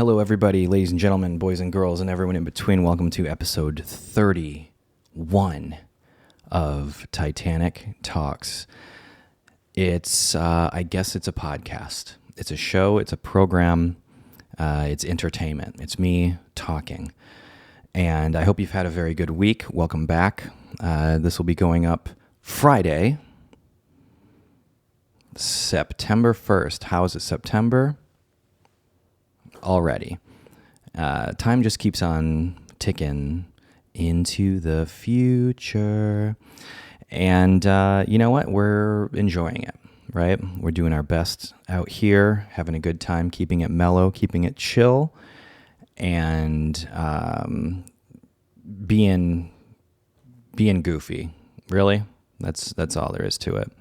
Hello, everybody, ladies and gentlemen, boys and girls, and everyone in between. Welcome to episode 31 of Titanic Talks. I guess it's a podcast. It's a show, it's a program, it's entertainment. It's me talking. And I hope you've had a very good week. Welcome back. This will be going up Friday, September 1st. How is it September? Already. Time just keeps on ticking into the future. And you know what? We're enjoying it, right? We're doing our best out here, having a good time, keeping it mellow, keeping it chill, and being goofy. Really? That's all there is to it.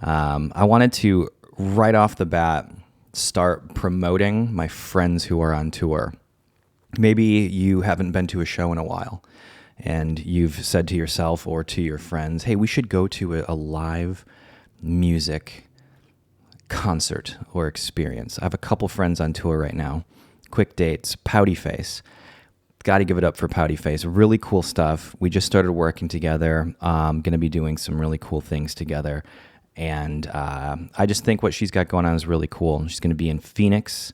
I wanted to, right off the bat, start promoting my friends who are on tour. Maybe you haven't been to a show in a while and you've said to yourself or to your friends, hey, we should go to a live music concert or experience. I have a couple friends on tour right now. Quick dates, Pouty Face. Got to give it up for Pouty Face. Really cool stuff. We just started working together. Going to be doing some really cool things together. And I just think what she's got going on is really cool. She's going to be in Phoenix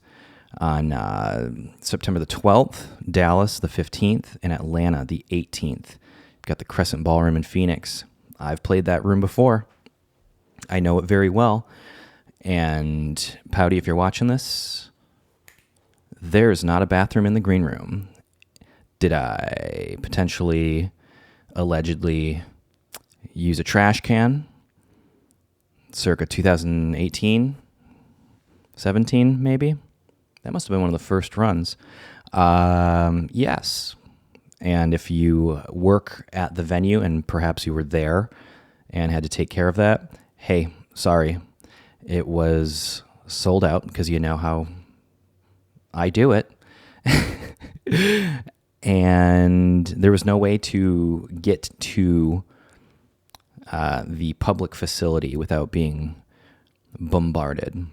on September the 12th, Dallas the 15th, and Atlanta the 18th. Got the Crescent Ballroom in Phoenix. I've played that room before. I know it very well. And Pouty, if you're watching this, there's not a bathroom in the green room. Did I potentially, allegedly use a trash can? Circa 2018, 17 maybe? That must have been one of the first runs. Yes. And if you work at the venue and perhaps you were there and had to take care of that, hey, sorry. It was sold out because you know how I do it. And there was no way to get to the public facility without being bombarded.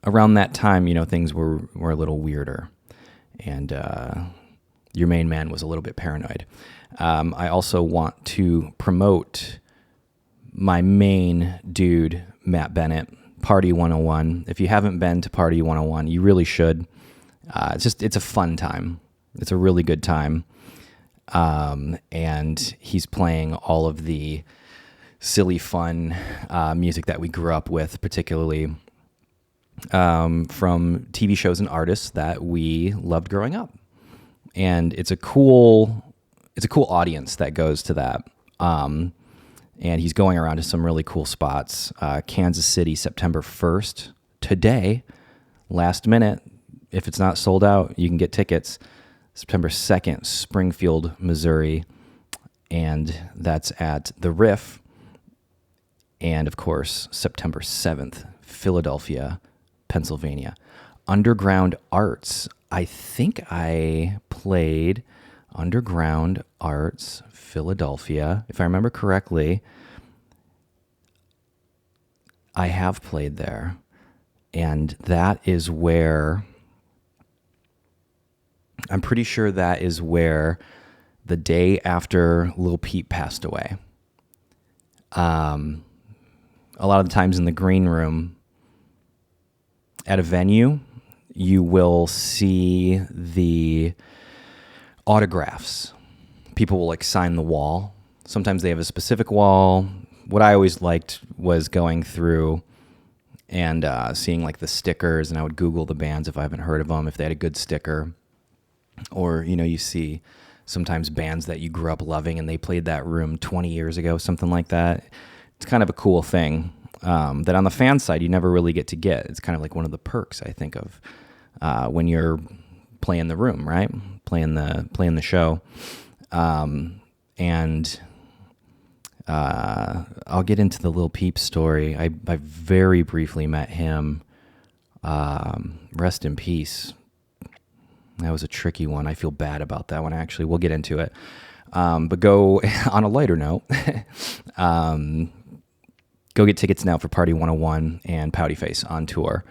Around that time, things were a little weirder, and your main man was a little bit paranoid. I also want to promote my main dude, Matt Bennett, Party 101. If you haven't been to Party 101, you really should. It's a fun time. It's a really good time. And he's playing all of the silly, fun music that we grew up with, particularly from TV shows and artists that we loved growing up. And it's a cool audience that goes to that. And he's going around to some really cool spots. Kansas City, September 1st, today, last minute. If it's not sold out, you can get tickets. September 2nd, Springfield, Missouri, and that's at the Riff. And, of course, September 7th, Philadelphia, Pennsylvania. Underground Arts. I think I played Underground Arts, Philadelphia. If I remember correctly, I have played there. And that is where... I'm pretty sure that is where the day after Lil Peep passed away. A lot of the times in the green room at a venue, you will see the autographs. People will sign the wall. Sometimes they have a specific wall. What I always liked was going through and seeing the stickers, and I would Google the bands if I haven't heard of them, if they had a good sticker. Or, you see sometimes bands that you grew up loving and they played that room 20 years ago, something like that. It's kind of a cool thing that on the fan side you never really get to get. It's kind of like one of the perks, I think, of when you're playing the room, right? Playing the show. And I'll get into the Lil Peep story. I very briefly met him. Rest in peace. That was a tricky one. I feel bad about that one, actually. We'll get into it. But go on a lighter note. Go get tickets now for Party 101 and Pouty Face on tour.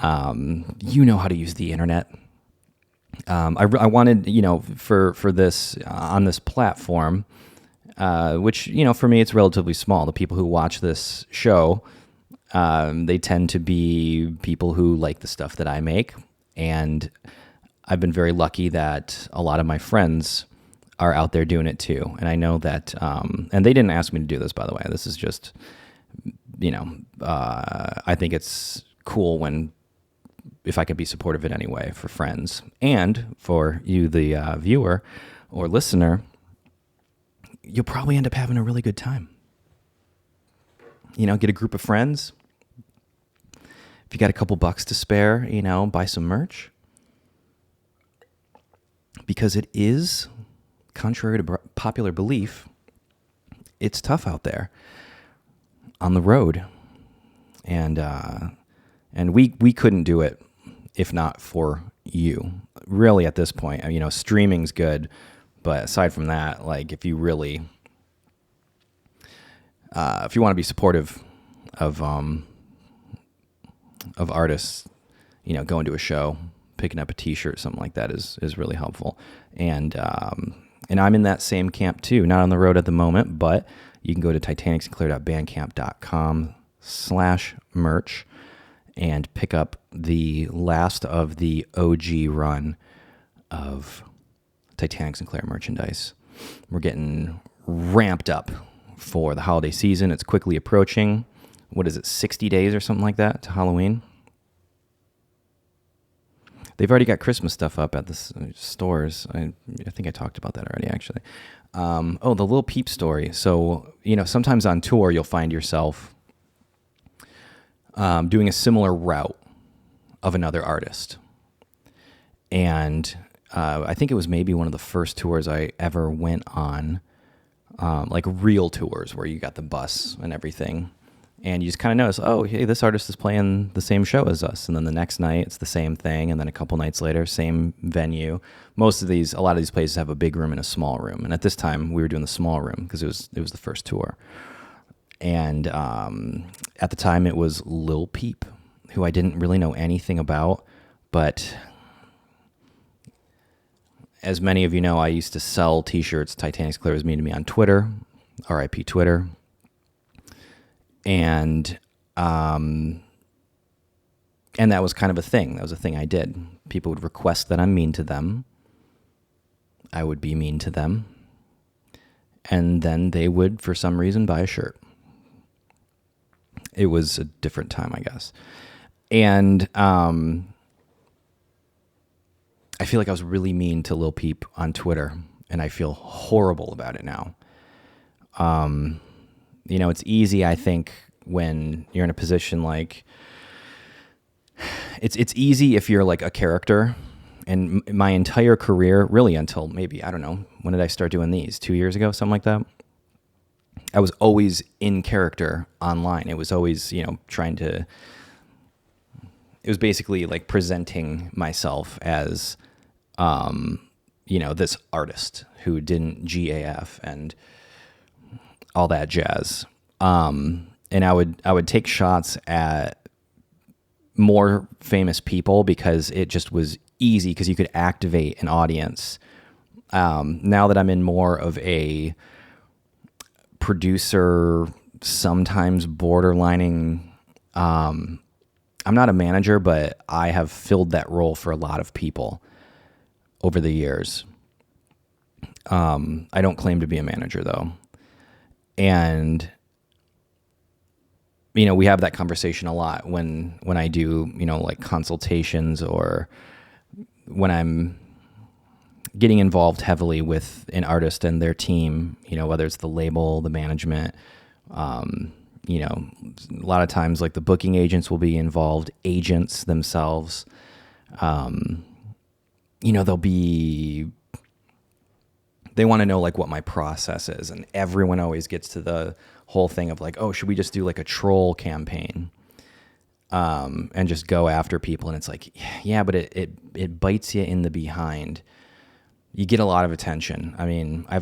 You know how to use the internet. I wanted, for this on this platform, which, for me, it's relatively small. The people who watch this show, they tend to be people who like the stuff that I make. And I've been very lucky that a lot of my friends are out there doing it too. And I know that, and they didn't ask me to do this, by the way. This is just, I think it's cool if I could be supportive in any way for friends and for you, the viewer or listener. You'll probably end up having a really good time. Get a group of friends. If you got a couple bucks to spare, buy some merch. Because it is, contrary to popular belief, it's tough out there on the road. And we couldn't do it if not for you. Really, at this point, streaming's good, but aside from that, like if you really, if you want to be supportive of artists, going to a show, picking up a T-shirt, something like that is really helpful. And I'm in that same camp too. Not on the road at the moment, but you can go to titanicsinclair.bandcamp.com/merch and pick up the last of the OG run of Titanic Sinclair merchandise. We're getting ramped up for the holiday season. It's quickly approaching. What is it, 60 days or something like that to Halloween? They've already got Christmas stuff up at the stores. I think I talked about that already, actually. The Lil Peep story. So, sometimes on tour, you'll find yourself doing a similar route of another artist. And I think it was maybe one of the first tours I ever went on, like real tours where you got the bus and everything. And you just kind of notice, oh, hey, this artist is playing the same show as us. And then the next night, it's the same thing. And then a couple nights later, same venue. A lot of these places have a big room and a small room. And at this time, we were doing the small room because it was the first tour. And at the time, it was Lil Peep, who I didn't really know anything about. But as many of you know, I used to sell T-shirts. Titanic Sinclair was mean to me on Twitter, RIP Twitter. And that was kind of a thing. That was a thing I did. People would request that I'm mean to them. I would be mean to them. And then they would, for some reason, buy a shirt. It was a different time, I guess. And I feel like I was really mean to Lil Peep on Twitter, and I feel horrible about it now. It's easy, I think, when you're in a position like, it's easy if you're like a character. And my entire career, really until maybe, I don't know, when did I start doing these? 2 years ago, something like that? I was always in character online. It was always, it was basically like presenting myself as, this artist who didn't GAF and all that jazz. And I would take shots at more famous people because it just was easy because you could activate an audience. Now that I'm in more of a producer, sometimes borderlining, I'm not a manager, but I have filled that role for a lot of people over the years. I don't claim to be a manager though. And, we have that conversation a lot when I do, like consultations or when I'm getting involved heavily with an artist and their team, whether it's the label, the management, a lot of times like the booking agents will be involved, agents themselves, they want to know like what my process is. And everyone always gets to the whole thing of like, oh, should we just do like a troll campaign? And just go after people. And it's like, yeah, but it bites you in the behind. You get a lot of attention. I mean, I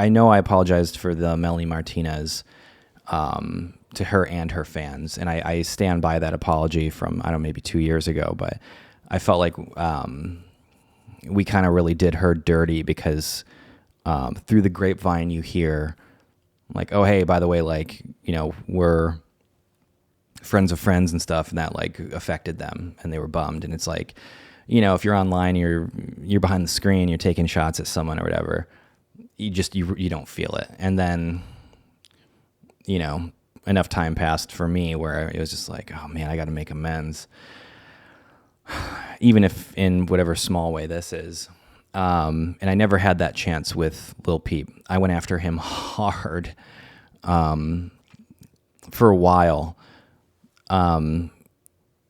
know I apologized for the Melanie Martinez to her and her fans. And I stand by that apology from, I don't know, maybe 2 years ago, but I felt like we kind of really did her dirty because through the grapevine you hear like, oh, hey, by the way, like, you know, we're friends of friends and stuff, and that like affected them and they were bummed. And it's like, you know, if you're online, you're behind the screen, you're taking shots at someone or whatever, you don't feel it. And then, you know, enough time passed for me where it was just like, oh man, I got to make amends, even if in whatever small way this is. And I never had that chance with Lil Peep. I went after him hard for a while,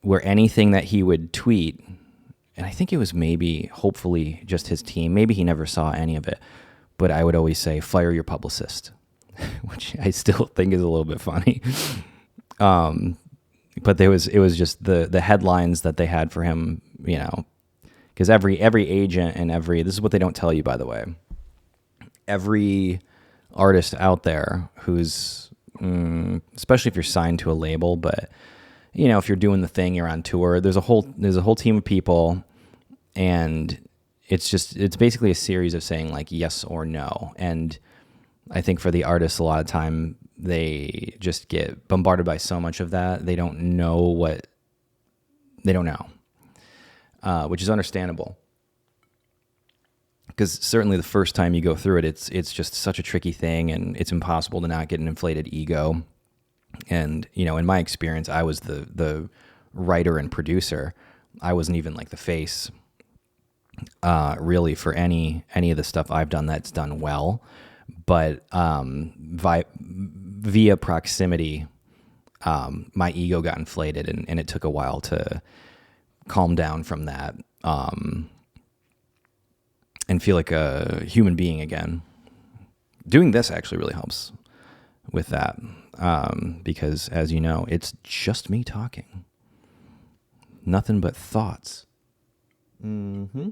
where anything that he would tweet, and I think it was maybe, hopefully, just his team. Maybe he never saw any of it, but I would always say, fire your publicist, which I still think is a little bit funny. But it was just the headlines that they had for him, you know, because every agent and this is what they don't tell you, by the way. Every artist out there who's, especially if you're signed to a label, but you know, if you're doing the thing, you're on tour, there's a whole team of people, and it's basically a series of saying like yes or no. And I think for the artists, a lot of time they just get bombarded by so much of that they don't know, which is understandable. Because certainly the first time you go through it, it's just such a tricky thing, and it's impossible to not get an inflated ego. And, you know, in my experience, I was the writer and producer. I wasn't even like the face, really, for any of the stuff I've done that's done well. But via proximity, my ego got inflated, and it took a while to calm down from that, and feel like a human being again. Doing this actually really helps with that, because, as you know, it's just me talking. Nothing but thoughts. Mm-hmm.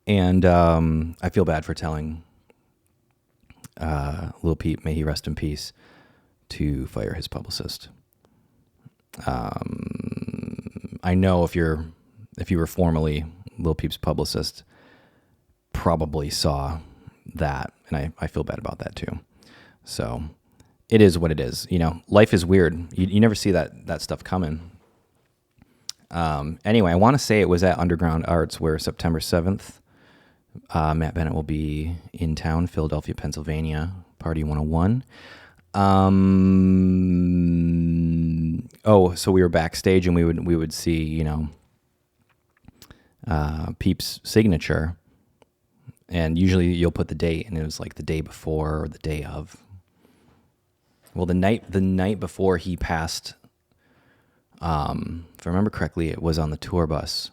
And I feel bad for telling Lil Peep, may he rest in peace, to fire his publicist. I know if you were formerly Lil Peep's publicist, probably saw that, and I feel bad about that too. So it is what it is. You know, life is weird. You never see that stuff coming. Anyway, I want to say it was at Underground Arts, where September 7th, Matt Bennett will be in town, Philadelphia, Pennsylvania, Party 101. So we were backstage, and we would see, you know, Peep's signature, and usually you'll put the date, and it was like the day before or the day of. Well, the night before he passed, if I remember correctly, it was on the tour bus.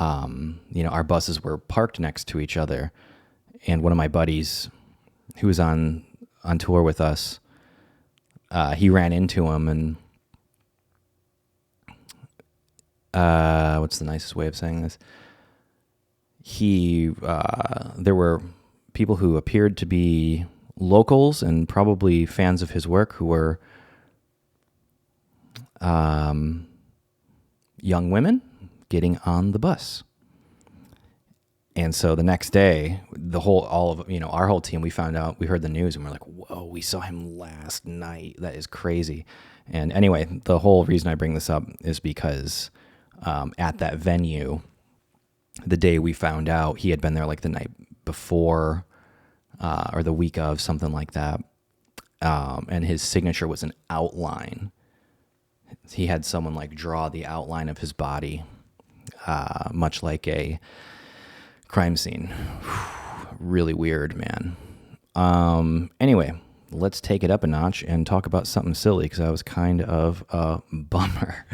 You know, our buses were parked next to each other, and one of my buddies who was on tour with us, he ran into him, and what's the nicest way of saying this? There were people who appeared to be locals and probably fans of his work who were young women getting on the bus. And so the next day, our whole team, we heard the news, and we're like, whoa, we saw him last night. That is crazy. And anyway, the whole reason I bring this up is because at that venue, the day we found out, he had been there like the night before, or the week of, something like that. And his signature was an outline. He had someone like draw the outline of his body, much like a crime scene. Really weird, man. Anyway, let's take it up a notch and talk about something silly, because I was kind of a bummer.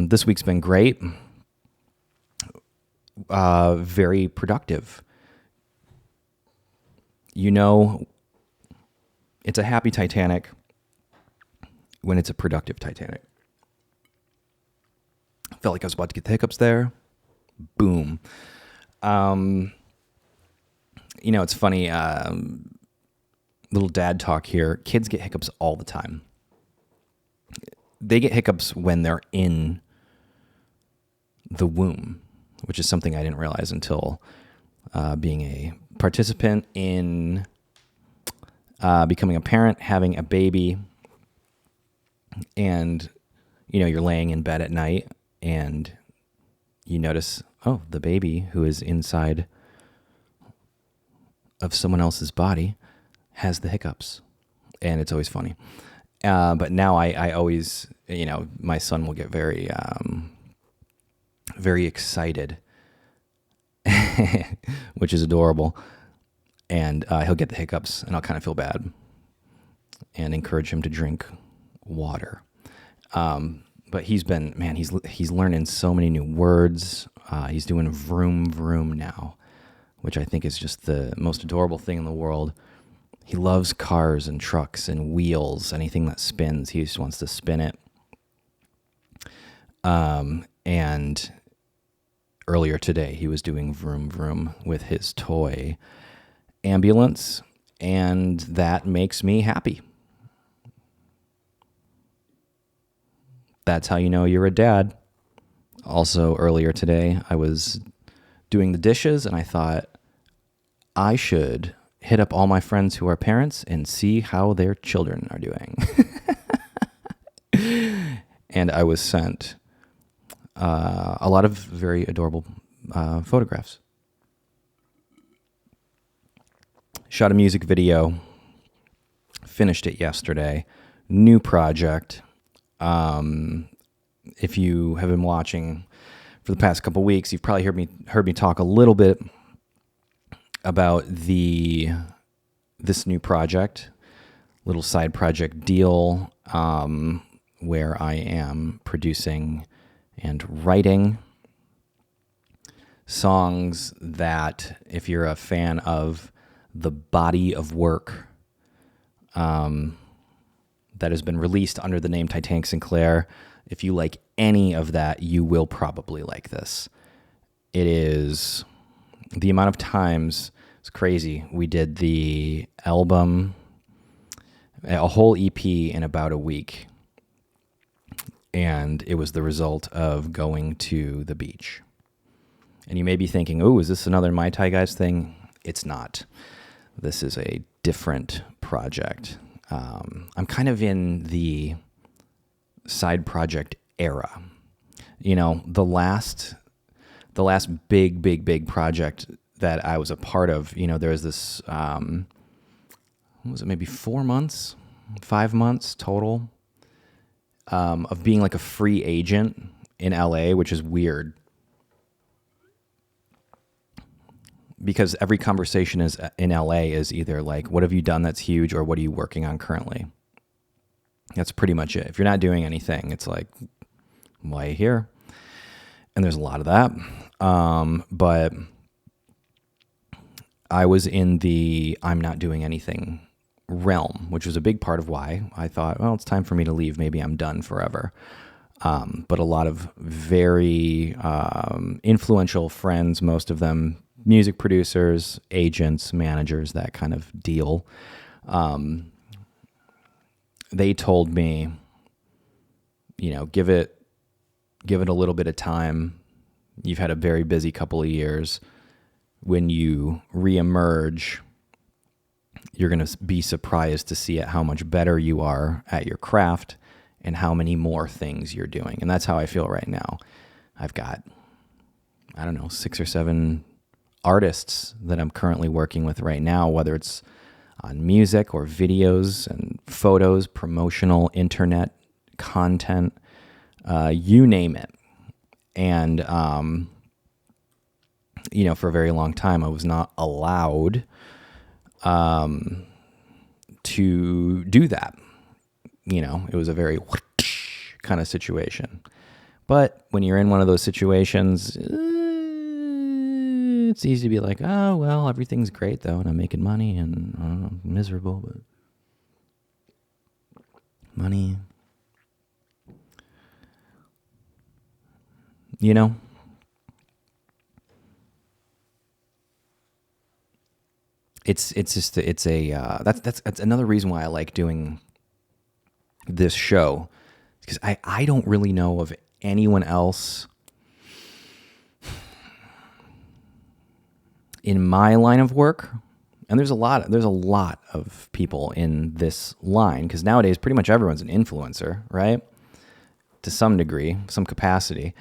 This week's been great. Very productive. You know, it's a happy Titanic when it's a productive Titanic. Felt like I was about to get the hiccups there. Boom. You know, it's funny. little dad talk here. Kids get hiccups all the time. They get hiccups when they're in the womb, which is something I didn't realize until being a participant in becoming a parent, having a baby, and you're laying in bed at night and you notice, oh, the baby who is inside of someone else's body has the hiccups, and it's always funny. But now I always, my son will get very, very excited, which is adorable. And he'll get the hiccups, and I'll kind of feel bad and encourage him to drink water. But he's learning so many new words. He's doing vroom vroom now, which I think is just the most adorable thing in the world. He loves cars and trucks and wheels, anything that spins. He just wants to spin it. And earlier today, he was doing vroom vroom with his toy ambulance, and that makes me happy. That's how you know you're a dad. Also, earlier today, I was doing the dishes, and I thought I should hit up all my friends who are parents and see how their children are doing. And I was sent a lot of very adorable photographs. Shot a music video, finished it yesterday. New project. If you have been watching for the past couple weeks, you've probably heard me talk a little bit about this new project, little side project deal, where I am producing and writing songs that, if you're a fan of the body of work that has been released under the name Titanic Sinclair, if you like any of that, you will probably like this. It is the amount of times, it's crazy. We did the album, a whole EP in about a week. And it was the result of going to the beach. And you may be thinking, oh, is this another Mai Tai Guys thing? It's not. This is a different project. I'm kind of in the side project era. The last big project that I was a part of, there was this, what was it, maybe 4 months, 5 months total, of being like a free agent in LA, which is weird. Because every conversation in LA is either like, what have you done that's huge, or what are you working on currently? That's pretty much it. If you're not doing anything, it's like, why are you here? And there's a lot of that. But I was in the I'm not doing anything realm, which was a big part of why I thought, well, it's time for me to leave. Maybe I'm done forever. But a lot of very influential friends, most of them music producers, agents, managers, that kind of deal. They told me, give it a little bit of time. You've had a very busy couple of years. When you reemerge, you're going to be surprised to see how much better you are at your craft and how many more things you're doing. And that's how I feel right now. I've got, 6 or 7 artists that I'm currently working with right now, whether it's on music or videos and photos, promotional, internet content, you name it. And, for a very long time, I was not allowed to do that. It was a very kind of situation. But when you're in one of those situations, it's easy to be like, oh, well, everything's great, though, and I'm making money, and I'm miserable, but money, it's just it's a that's another reason why I like doing this show, because I don't really know of anyone else in my line of work. And there's a lot of people in this line, because nowadays pretty much everyone's an influencer, right? To some degree, some capacity.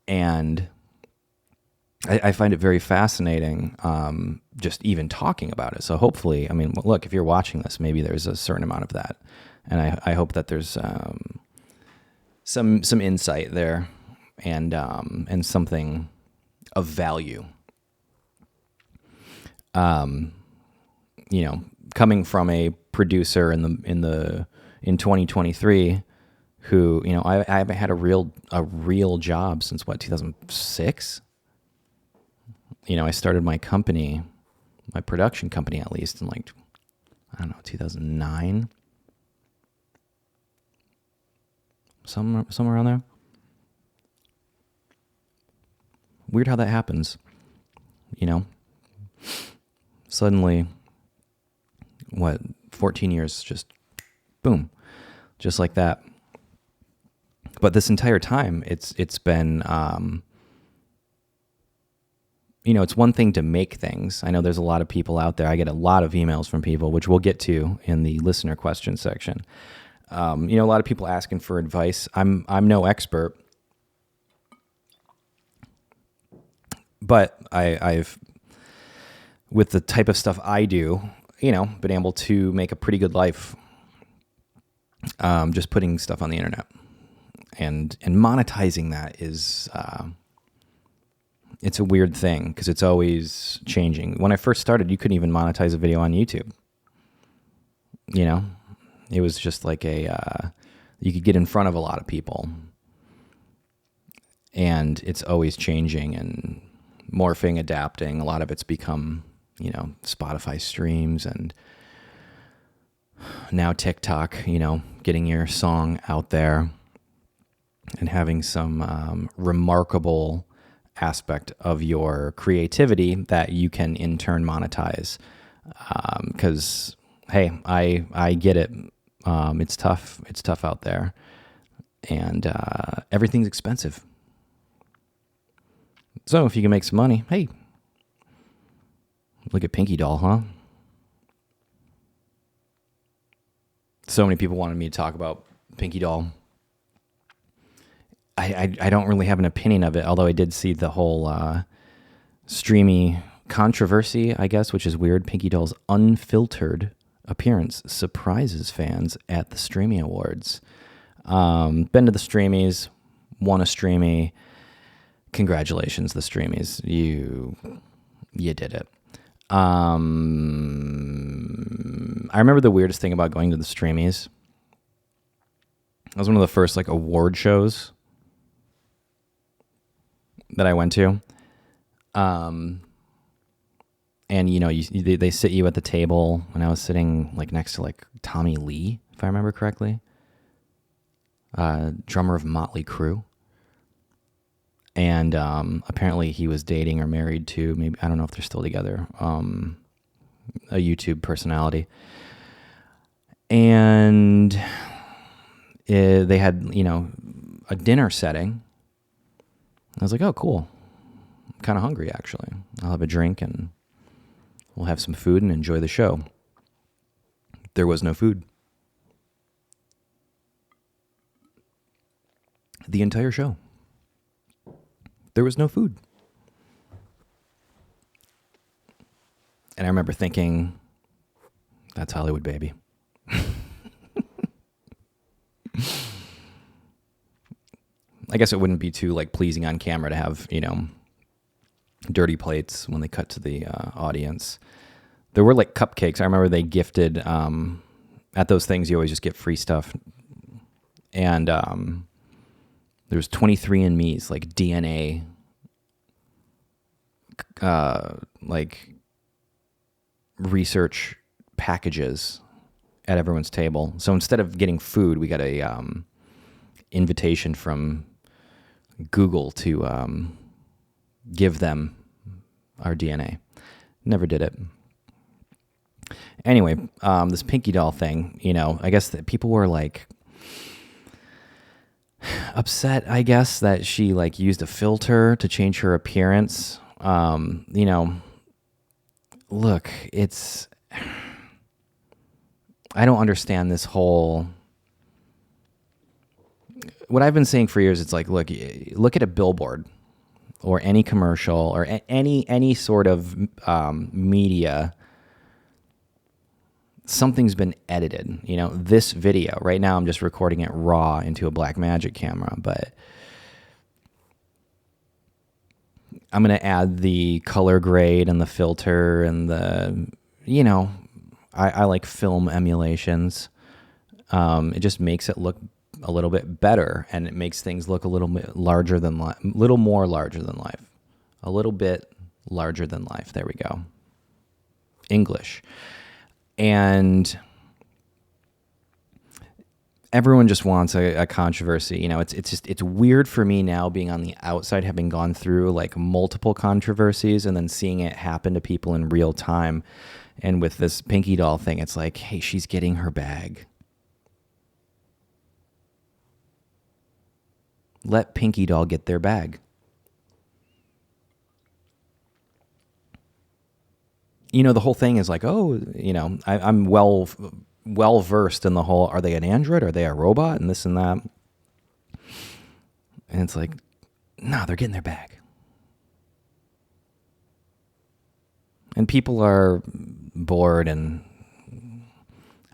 And I find it very fascinating, just even talking about it. So hopefully, I mean, look, if you're watching this, maybe there's a certain amount of that. And I hope that there's some insight there, and something of value. Coming from a producer in 2023, who, I haven't had a real job since 2006. I started my company, my production company, at least in 2009, somewhere around there. Weird how that happens, Suddenly, 14 years, just boom, just like that. But this entire time, it's been, it's one thing to make things. I know there's a lot of people out there. I get a lot of emails from people, which we'll get to in the listener question section. A lot of people asking for advice. I'm no expert, but I've, with the type of stuff I do, been able to make a pretty good life, just putting stuff on the internet, and monetizing that is, it's a weird thing, because it's always changing. When I first started, you couldn't even monetize a video on YouTube. It was just like you could get in front of a lot of people, and it's always changing and morphing, adapting. A lot of it's become, Spotify streams, and now TikTok, getting your song out there and having some remarkable aspect of your creativity that you can in turn monetize. Because, hey, I get it. It's tough. It's tough out there, and everything's expensive. So if you can make some money, hey, look at Pinky Doll, huh? So many people wanted me to talk about Pinky Doll. I don't really have an opinion of it, although I did see the whole streamy controversy, I guess, which is weird. Pinky Doll's unfiltered appearance surprises fans at the Streamy Awards. Been to the Streamies, won a Streamy. Congratulations, the Streamies. You did it. I remember the weirdest thing about going to the Streamies. It was one of the first award shows that I went to. And they sit you at the table, and I was sitting next to Tommy Lee, if I remember correctly, drummer of Motley Crue. And apparently he was dating or married to, maybe, I don't know if they're still together, a YouTube personality. And they had, a dinner setting. I was like, oh, cool. I'm kind of hungry, actually. I'll have a drink and we'll have some food and enjoy the show. There was no food. The entire show. There was no food. And I remember thinking, that's Hollywood, baby. I guess it wouldn't be too pleasing on camera to have, dirty plates when they cut to the audience. There were cupcakes. I remember they gifted, at those things you always just get free stuff. And there was 23andMe's DNA research packages at everyone's table. So instead of getting food, we got a invitation from Google to give them our DNA. Never did it. Anyway, this Pinky Doll thing, I guess that people were like upset, I guess, that she like used a filter to change her appearance. Look, I don't understand this whole, what I've been saying for years. It's like, look at a billboard or any commercial or any sort of media. Something's been edited. This video right now, I'm just recording it raw into a Blackmagic camera, but I'm going to add the color grade and the filter and I like film emulations. It just makes it look a little bit better, and it makes things look a little bit larger than life, little more larger than life, a little bit larger than life. There we go. English. And everyone just wants a controversy. It's weird for me now being on the outside, having gone through like multiple controversies and then seeing it happen to people in real time. And with this Pinky Doll thing, it's like, hey, she's getting her bag. Let Pinky Doll get their bag. The whole thing is like, I'm well versed in the whole, are they an android? Are they a robot? And this and that. And it's like, no, they're getting their bag. And people are bored, and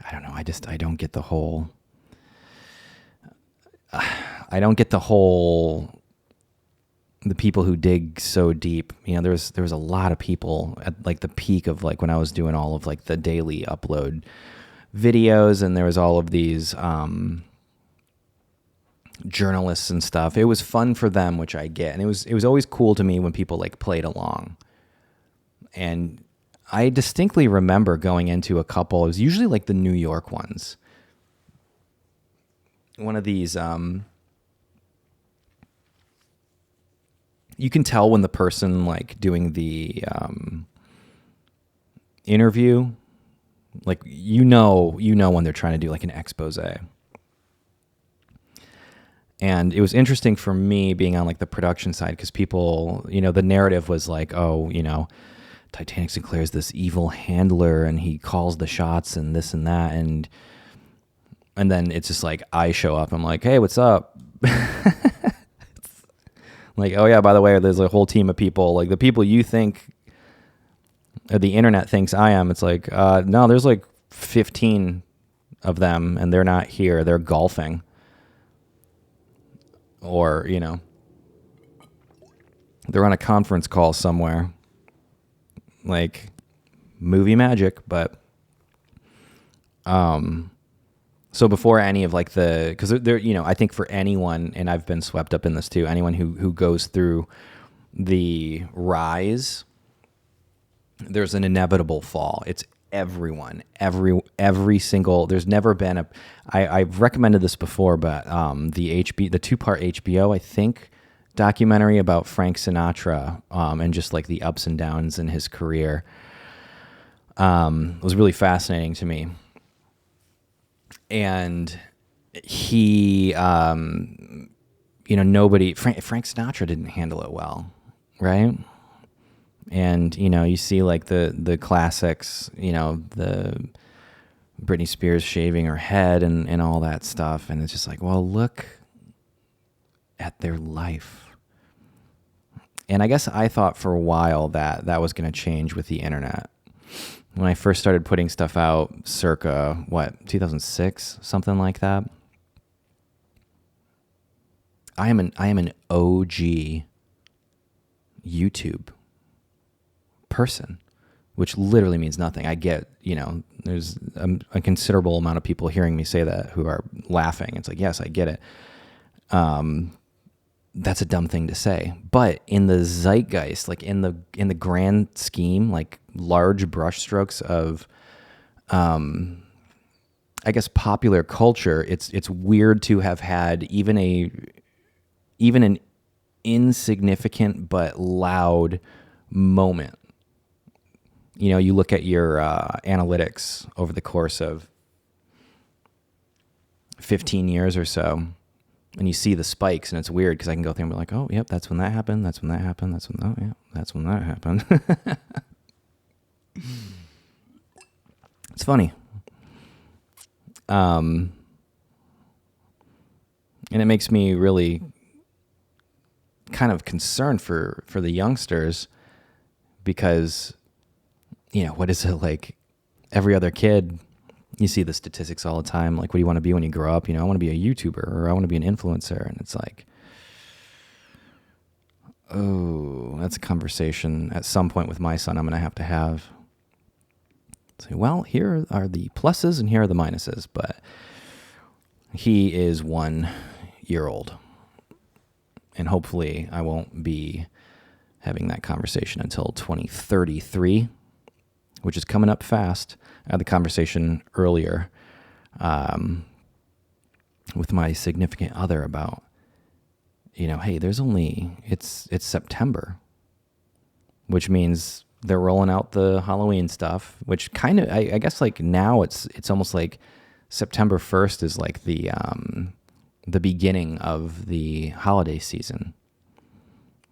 I don't know. I don't get the whole, the people who dig so deep. There was a lot of people at like the peak of like when I was doing all of like the daily upload videos, and there was all of these journalists and stuff. It was fun for them, which I get. And it was always cool to me when people like played along. And I distinctly remember going into a couple, it was usually like the New York ones. One of these, you can tell when the person like doing the interview, like, when they're trying to do like an expose. And it was interesting for me being on like the production side, because people, the narrative was like, oh, Titanic Sinclair is this evil handler and he calls the shots and this and that. And then it's just like, I show up, I'm like, hey, what's up? Like, oh yeah, by the way, there's a whole team of people, like the people you think, or the internet thinks I am. It's like, no, there's like 15 of them and they're not here. They're golfing. Or, they're on a conference call somewhere, like movie magic. But, so before any of like because there, I think for anyone, and I've been swept up in this too, anyone who goes through the rise, there's an inevitable fall. It's everyone, every single, there's never been I've recommended this before, but the 2-part HBO, I think, documentary about Frank Sinatra, and just like the ups and downs in his career, was really fascinating to me. And he, Frank Sinatra didn't handle it well, right? And, you see like the classics, the Britney Spears shaving her head and all that stuff. And it's just like, well, look at their life. And I guess I thought for a while that was going to change with the internet. When I first started putting stuff out circa, 2006, something like that. I am an OG YouTube person, which literally means nothing. I get, there's a considerable amount of people hearing me say that who are laughing. It's like, yes, I get it. That's a dumb thing to say, but in the zeitgeist, like in the grand scheme, like large brushstrokes of, I guess, popular culture, it's weird to have had even an insignificant but loud moment You look at your analytics over the course of 15 years or so, and you see the spikes, and it's weird because I can go through and be like, oh, yep, that's when that happened, that's when that happened, that's when that happened. It's funny. And it makes me really kind of concerned for the youngsters because, what is it like? Every other kid, you see the statistics all the time. Like, what do you want to be when you grow up? I want to be a YouTuber or I want to be an influencer. And it's like, oh, that's a conversation at some point with my son I'm going to have. Say, well, here are the pluses and here are the minuses. But he is 1 year old. And hopefully I won't be having that conversation until 2033, which is coming up fast. I had the conversation earlier with my significant other about, hey, it's September, which means they're rolling out the Halloween stuff, which kind of, I guess like now it's almost like September 1st is like the beginning of the holiday season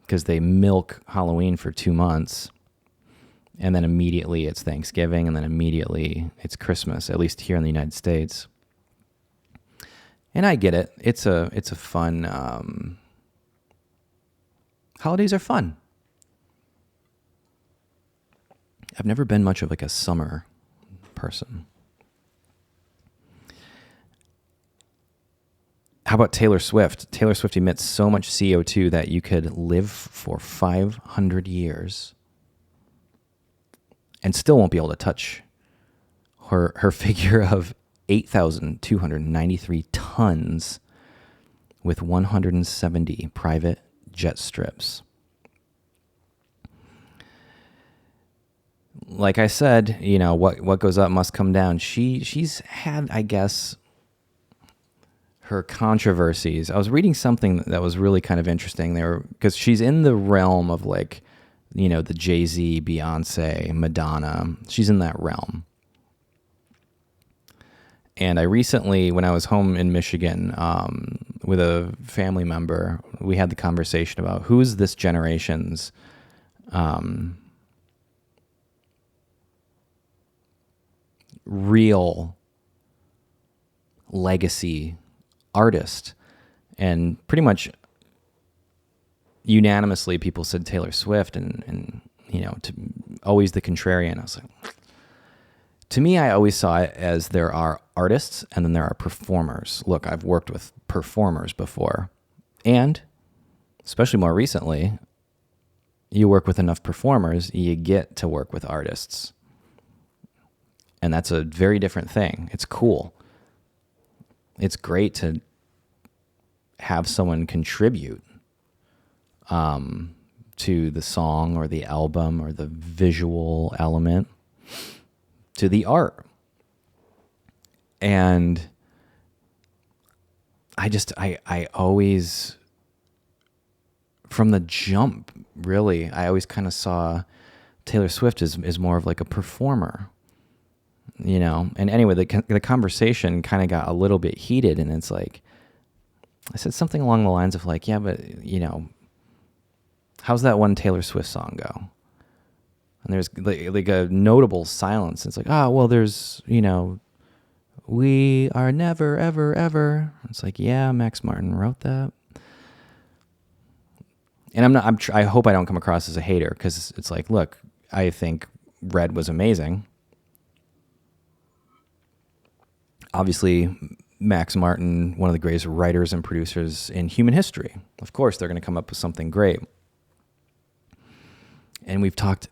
because they milk Halloween for 2 months. And then immediately it's Thanksgiving, and then immediately it's Christmas, at least here in the United States. And I get it. It's a fun, holidays are fun. I've never been much of like a summer person. How about Taylor Swift? Taylor Swift emits so much CO2 that you could live for 500 years and still won't be able to touch her figure of 8,293 tons with 170 private jet strips. Like I said, what goes up must come down. She's had, I guess, her controversies. I was reading something that was really kind of interesting there because she's in the realm of like, the Jay-Z, Beyonce, Madonna. She's in that realm. And I recently, when I was home in Michigan with a family member, we had the conversation about who's this generation's real legacy artist. And pretty much unanimously people said Taylor Swift and always the contrarian. I was like, to me, I always saw it as there are artists and then there are performers. Look, I've worked with performers before, and especially more recently, you work with enough performers, you get to work with artists. And that's a very different thing. It's cool. It's great to have someone contribute to the song or the album or the visual element, to the art. And I always, from the jump, really, I always kind of saw Taylor Swift as more of like a performer, And anyway, the conversation kind of got a little bit heated, and it's like, I said something along the lines of like, yeah, but, how's that one Taylor Swift song go? And there's like a notable silence. It's like, well, there's, we are never, ever, ever. It's like, yeah, Max Martin wrote that. And I hope I don't come across as a hater, because it's like, look, I think Red was amazing. Obviously, Max Martin, one of the greatest writers and producers in human history. Of course, they're going to come up with something great. And we've talked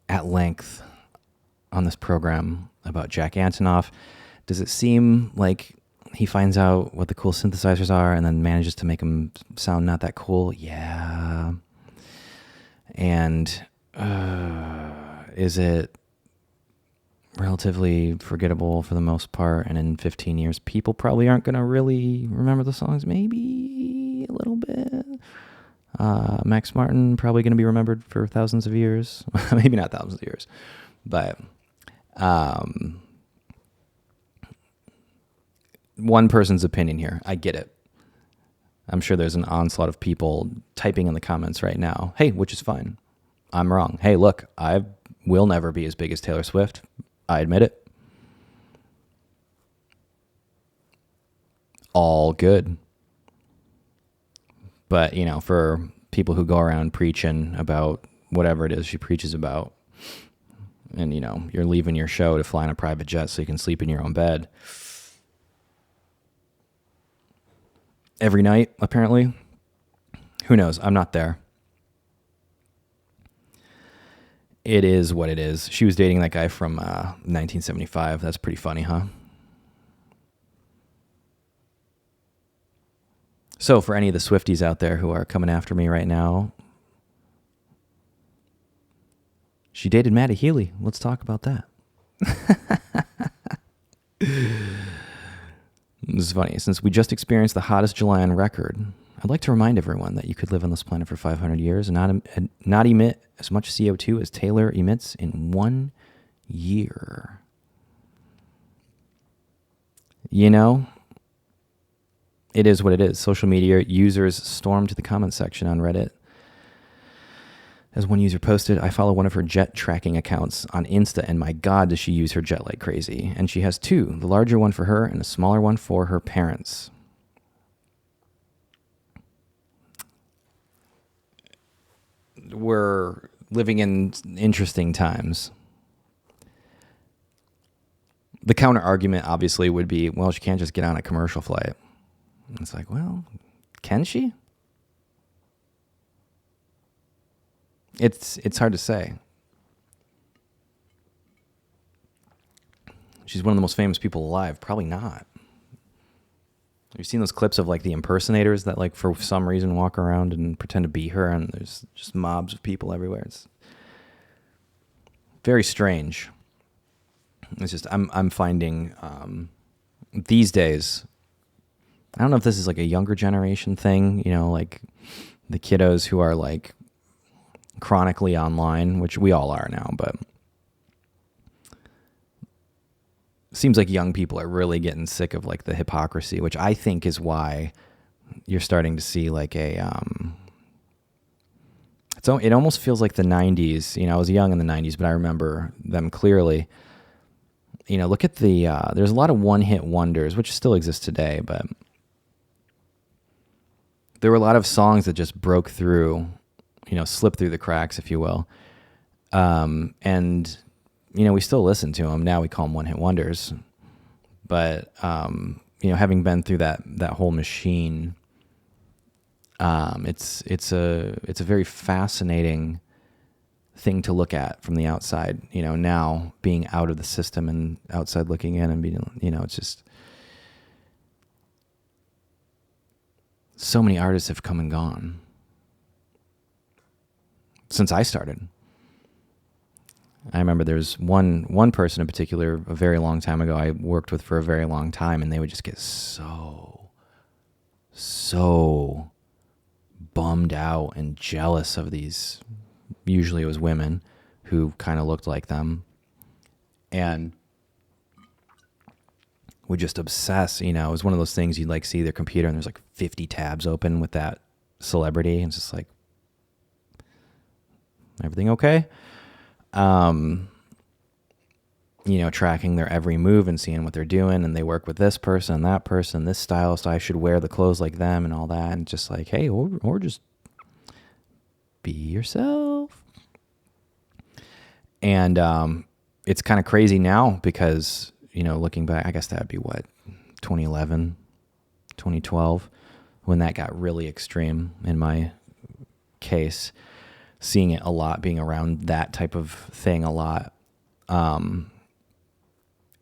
at length on this program about Jack Antonoff. Does it seem like he finds out what the cool synthesizers are and then manages to make them sound not that cool? Yeah. And is it relatively forgettable for the most part? And in 15 years, people probably aren't going to really remember the songs. Maybe a little bit. Max Martin probably going to be remembered for thousands of years. Maybe not thousands of years, But one person's opinion here. I get it. I'm sure there's an onslaught of people typing in the comments right now. Hey, which is fine. I'm wrong. Hey, look, I will never be as big as Taylor Swift. I admit it. All good. But, you know, for people who go around preaching about whatever it is she preaches about, and, you know, you're leaving your show to fly in a private jet so you can sleep in your own bed every night, apparently. Who knows? I'm not there. It is what it is. She was dating that guy from 1975. That's pretty funny, huh? So for any of the Swifties out there who are coming after me right now, she dated Matty Healy. Let's talk about that. This is funny. Since we just experienced the hottest July on record, I'd like to remind everyone that you could live on this planet for 500 years and not emit as much CO2 as Taylor emits in 1 year. You know, it is what it is. Social media users stormed to the comment section on Reddit. As one user posted, I follow one of her jet tracking accounts on Insta, and my God, does she use her jet like crazy. And she has two, the larger one for her and a smaller one for her parents. We're living in interesting times. The counter argument obviously would be, well, she can't just get on a commercial flight. And it's like, well, can she? It's hard to say. She's one of the most famous people alive. Probably not. Have you seen those clips of like the impersonators that like for some reason walk around and pretend to be her, and there's just mobs of people everywhere? It's very strange. It's just I'm finding these days, I don't know if this is like a younger generation thing, you know, like the kiddos who are like chronically online, which we all are now, but it seems like young people are really getting sick of like the hypocrisy, which I think is why you're starting to see like it almost feels like the 90s. You know, I was young in the 90s, but I remember them clearly. You know, look at there's a lot of one-hit wonders, which still exist today, but there were a lot of songs that just broke through, you know, slipped through the cracks, if you will. And, you know, we still listen to them. Now we call them one-hit wonders. But, you know, having been through that whole machine, it's a very fascinating thing to look at from the outside, you know, now being out of the system and outside looking in and being, you know, it's just so many artists have come and gone since I started. I remember there's one person in particular a very long time ago I worked with for a very long time, and they would just get so bummed out and jealous of these, usually it was women who kind of looked like them, and would just obsess. You know, it was one of those things you'd like see their computer and there's like 50 tabs open with that celebrity, and it's just like, everything okay? You know, tracking their every move and seeing what they're doing, and they work with this person, that person, this stylist, I should wear the clothes like them and all that, and just like, hey, or just be yourself. And it's kind of crazy now because, you know, looking back, I guess that would be what, 2011, 2012, when that got really extreme in my case, seeing it a lot, being around that type of thing a lot.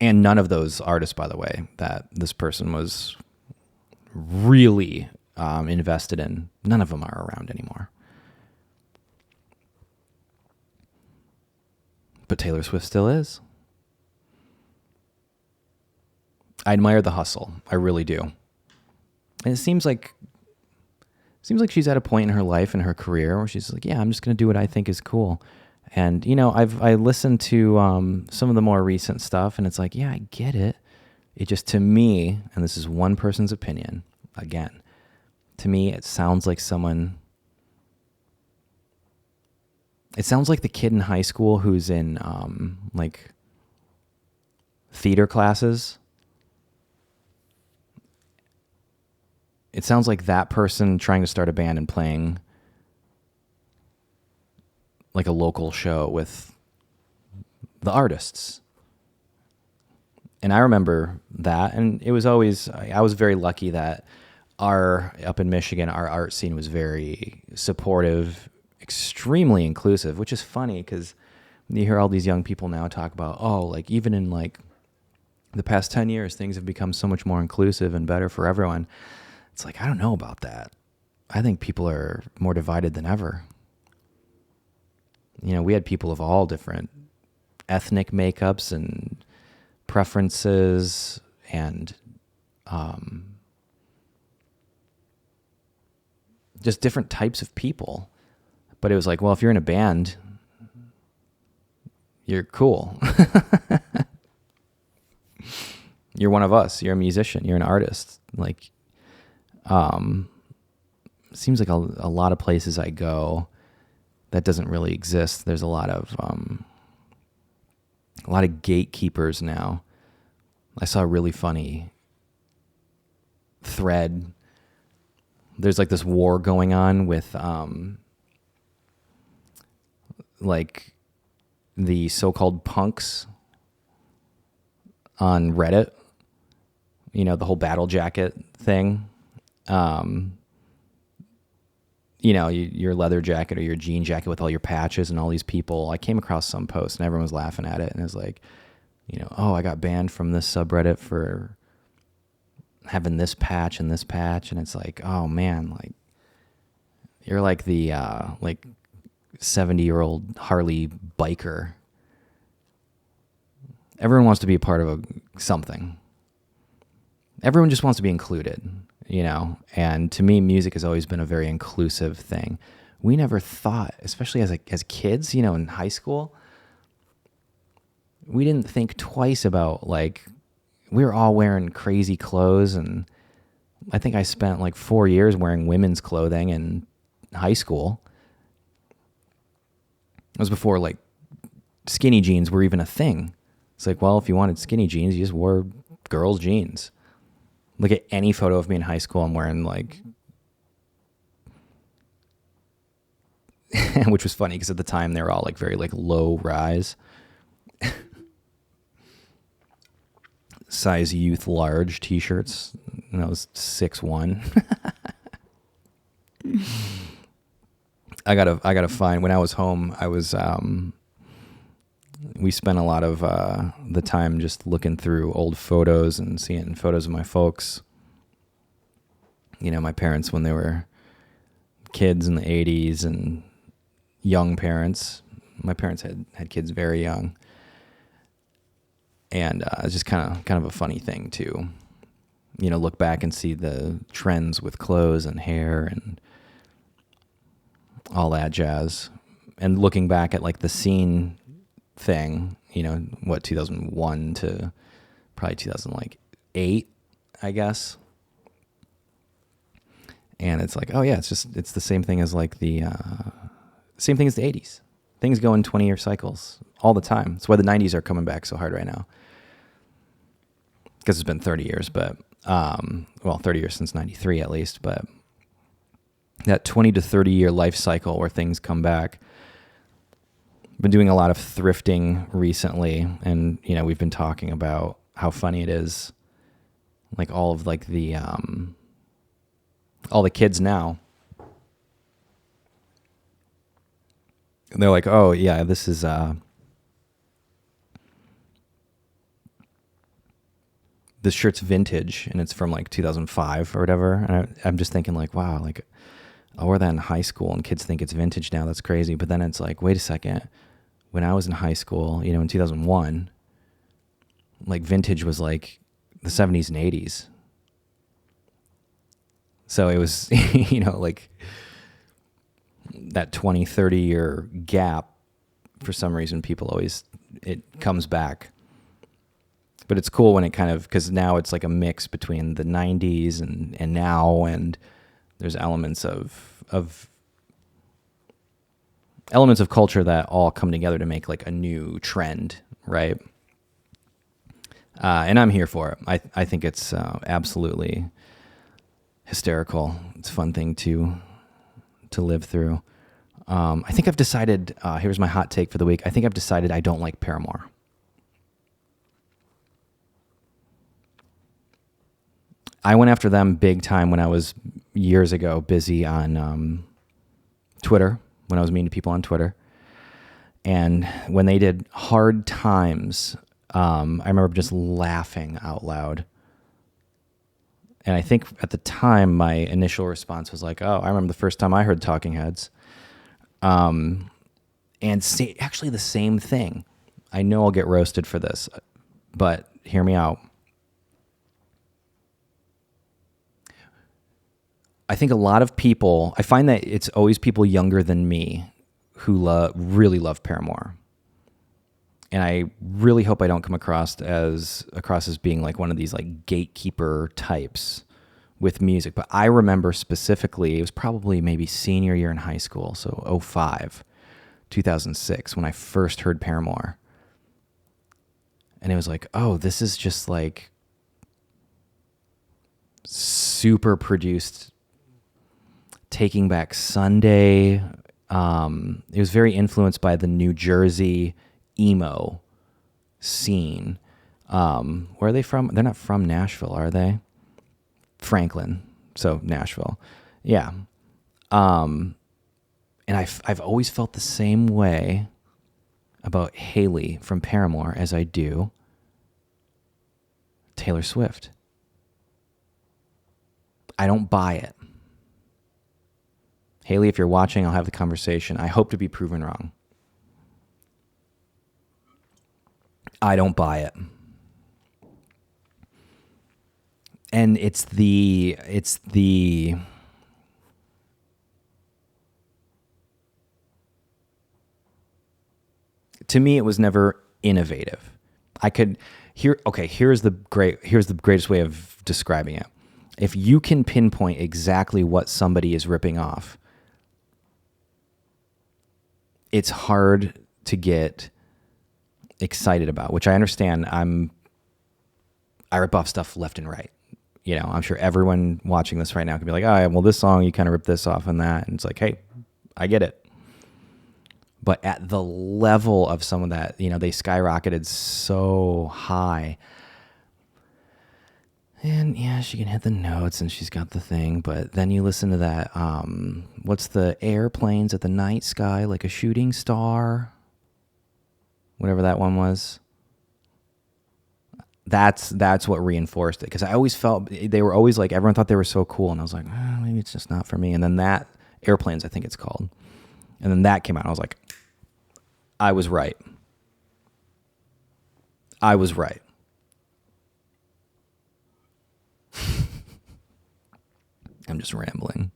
And none of those artists, by the way, that this person was really invested in, none of them are around anymore. But Taylor Swift still is. I admire the hustle. I really do. And it seems like she's at a point in her life and her career where she's like, yeah, I'm just going to do what I think is cool. And, I listened to some of the more recent stuff, and it's like, yeah, I get it. It just, to me, and this is one person's opinion, again, to me, it sounds like it sounds like the kid in high school who's in like theater classes. It sounds like that person trying to start a band and playing like a local show with the artists. And I remember that, and it was always, I was very lucky that up in Michigan, our art scene was very supportive, extremely inclusive, which is funny because you hear all these young people now talk about, like even in like the past 10 years, things have become so much more inclusive and better for everyone. It's like, I don't know about that. I think people are more divided than ever. We had people of all different ethnic makeups and preferences and just different types of people. But it was like, well, if you're in a band, you're cool. You're one of us. You're a musician. You're an artist. Like, seems like a lot of places I go that doesn't really exist. There's a lot of gatekeepers now. I saw a really funny thread. There's like this war going on with like the so-called punks on Reddit. The whole battle jacket thing. Your leather jacket or your jean jacket with all your patches and all these people. I came across some post and everyone was laughing at it. And it was like, I got banned from this subreddit for having this patch and this patch. And it's like, oh man, like you're like the, like 70-year-old Harley biker. Everyone wants to be a part of something. Everyone just wants to be included, and to me, music has always been a very inclusive thing. We never thought, especially as kids, in high school, we didn't think twice about, like, we were all wearing crazy clothes, and I think I spent like 4 years wearing women's clothing in high school. It was before like skinny jeans were even a thing. It's like, well, if you wanted skinny jeans, you just wore girls' jeans. Look at any photo of me in high school, I'm wearing like, which was funny because at the time they were all like very like low rise. Size youth large t-shirts, and I was 6'1". I gotta find, when I was home, I was we spent a lot of the time just looking through old photos and seeing photos of my folks. My parents when they were kids in the 80s and young parents. My parents had kids very young. And it's just kind of a funny thing to, look back and see the trends with clothes and hair and all that jazz. And looking back at like the scene thing, 2001 to probably 2008, I guess. And it's like, oh yeah, it's the same thing as like the same thing as the 80s. Things go in 20-year cycles all the time. That's why the 90s are coming back so hard right now. Because it's been 30 years, but 30 years since 93 at least, but that 20 to 30 year life cycle where things come back. Been doing a lot of thrifting recently, and we've been talking about how funny it is, like all of like the all the kids now, they're like, oh yeah, this is this shirt's vintage and it's from like 2005 or whatever, and I'm just thinking like, wow, like I wore that in high school and kids think it's vintage now. That's crazy. But then it's like, wait a second. When I was in high school, in 2001, like vintage was like the 70s and 80s. So it was, like that 20, 30 year gap for some reason, it comes back. But it's cool when it kind of, because now it's like a mix between the 90s and now, and there's elements of culture that all come together to make like a new trend, right? And I'm here for it. I think it's absolutely hysterical. It's a fun thing to live through. I think I've decided, here's my hot take for the week. I think I've decided I don't like Paramore. I went after them big time when I was years ago busy on Twitter, when I was meeting people on Twitter. And when they did Hard Times, I remember just laughing out loud. And I think at the time, my initial response was like, oh, I remember the first time I heard Talking Heads. And actually the same thing. I know I'll get roasted for this, but hear me out. I think a lot of people, I find that it's always people younger than me who really love Paramore. And I really hope I don't come across as being like one of these like gatekeeper types with music. But I remember specifically, it was probably maybe senior year in high school, so 2005, 2006, when I first heard Paramore. And it was like, oh, this is just like super produced Taking Back Sunday. It was very influenced by the New Jersey emo scene. Where are they from? They're not from Nashville, are they? Franklin, so Nashville. Yeah. And I've always felt the same way about Haley from Paramore as I do Taylor Swift. I don't buy it. Haley, if you're watching, I'll have the conversation. I hope to be proven wrong. I don't buy it. And it's the to me, it was never innovative. Here's the greatest way of describing it. If you can pinpoint exactly what somebody is ripping off, it's hard to get excited about, which I understand. I rip off stuff left and right. You know, I'm sure everyone watching this right now can be like, oh, well, this song, you kind of ripped this off and that. And it's like, hey, I get it. But at the level of some of that, you know, they skyrocketed so high. And yeah, she can hit the notes and she's got the thing. But then you listen to that, what's the airplanes at the night sky, like a shooting star? Whatever that one was. That's what reinforced it. Because I always felt, they were always like, everyone thought they were so cool. And I was like, maybe it's just not for me. And then that, Airplanes, I think it's called. And then that came out. I was like, I was right. I was right. I'm just rambling.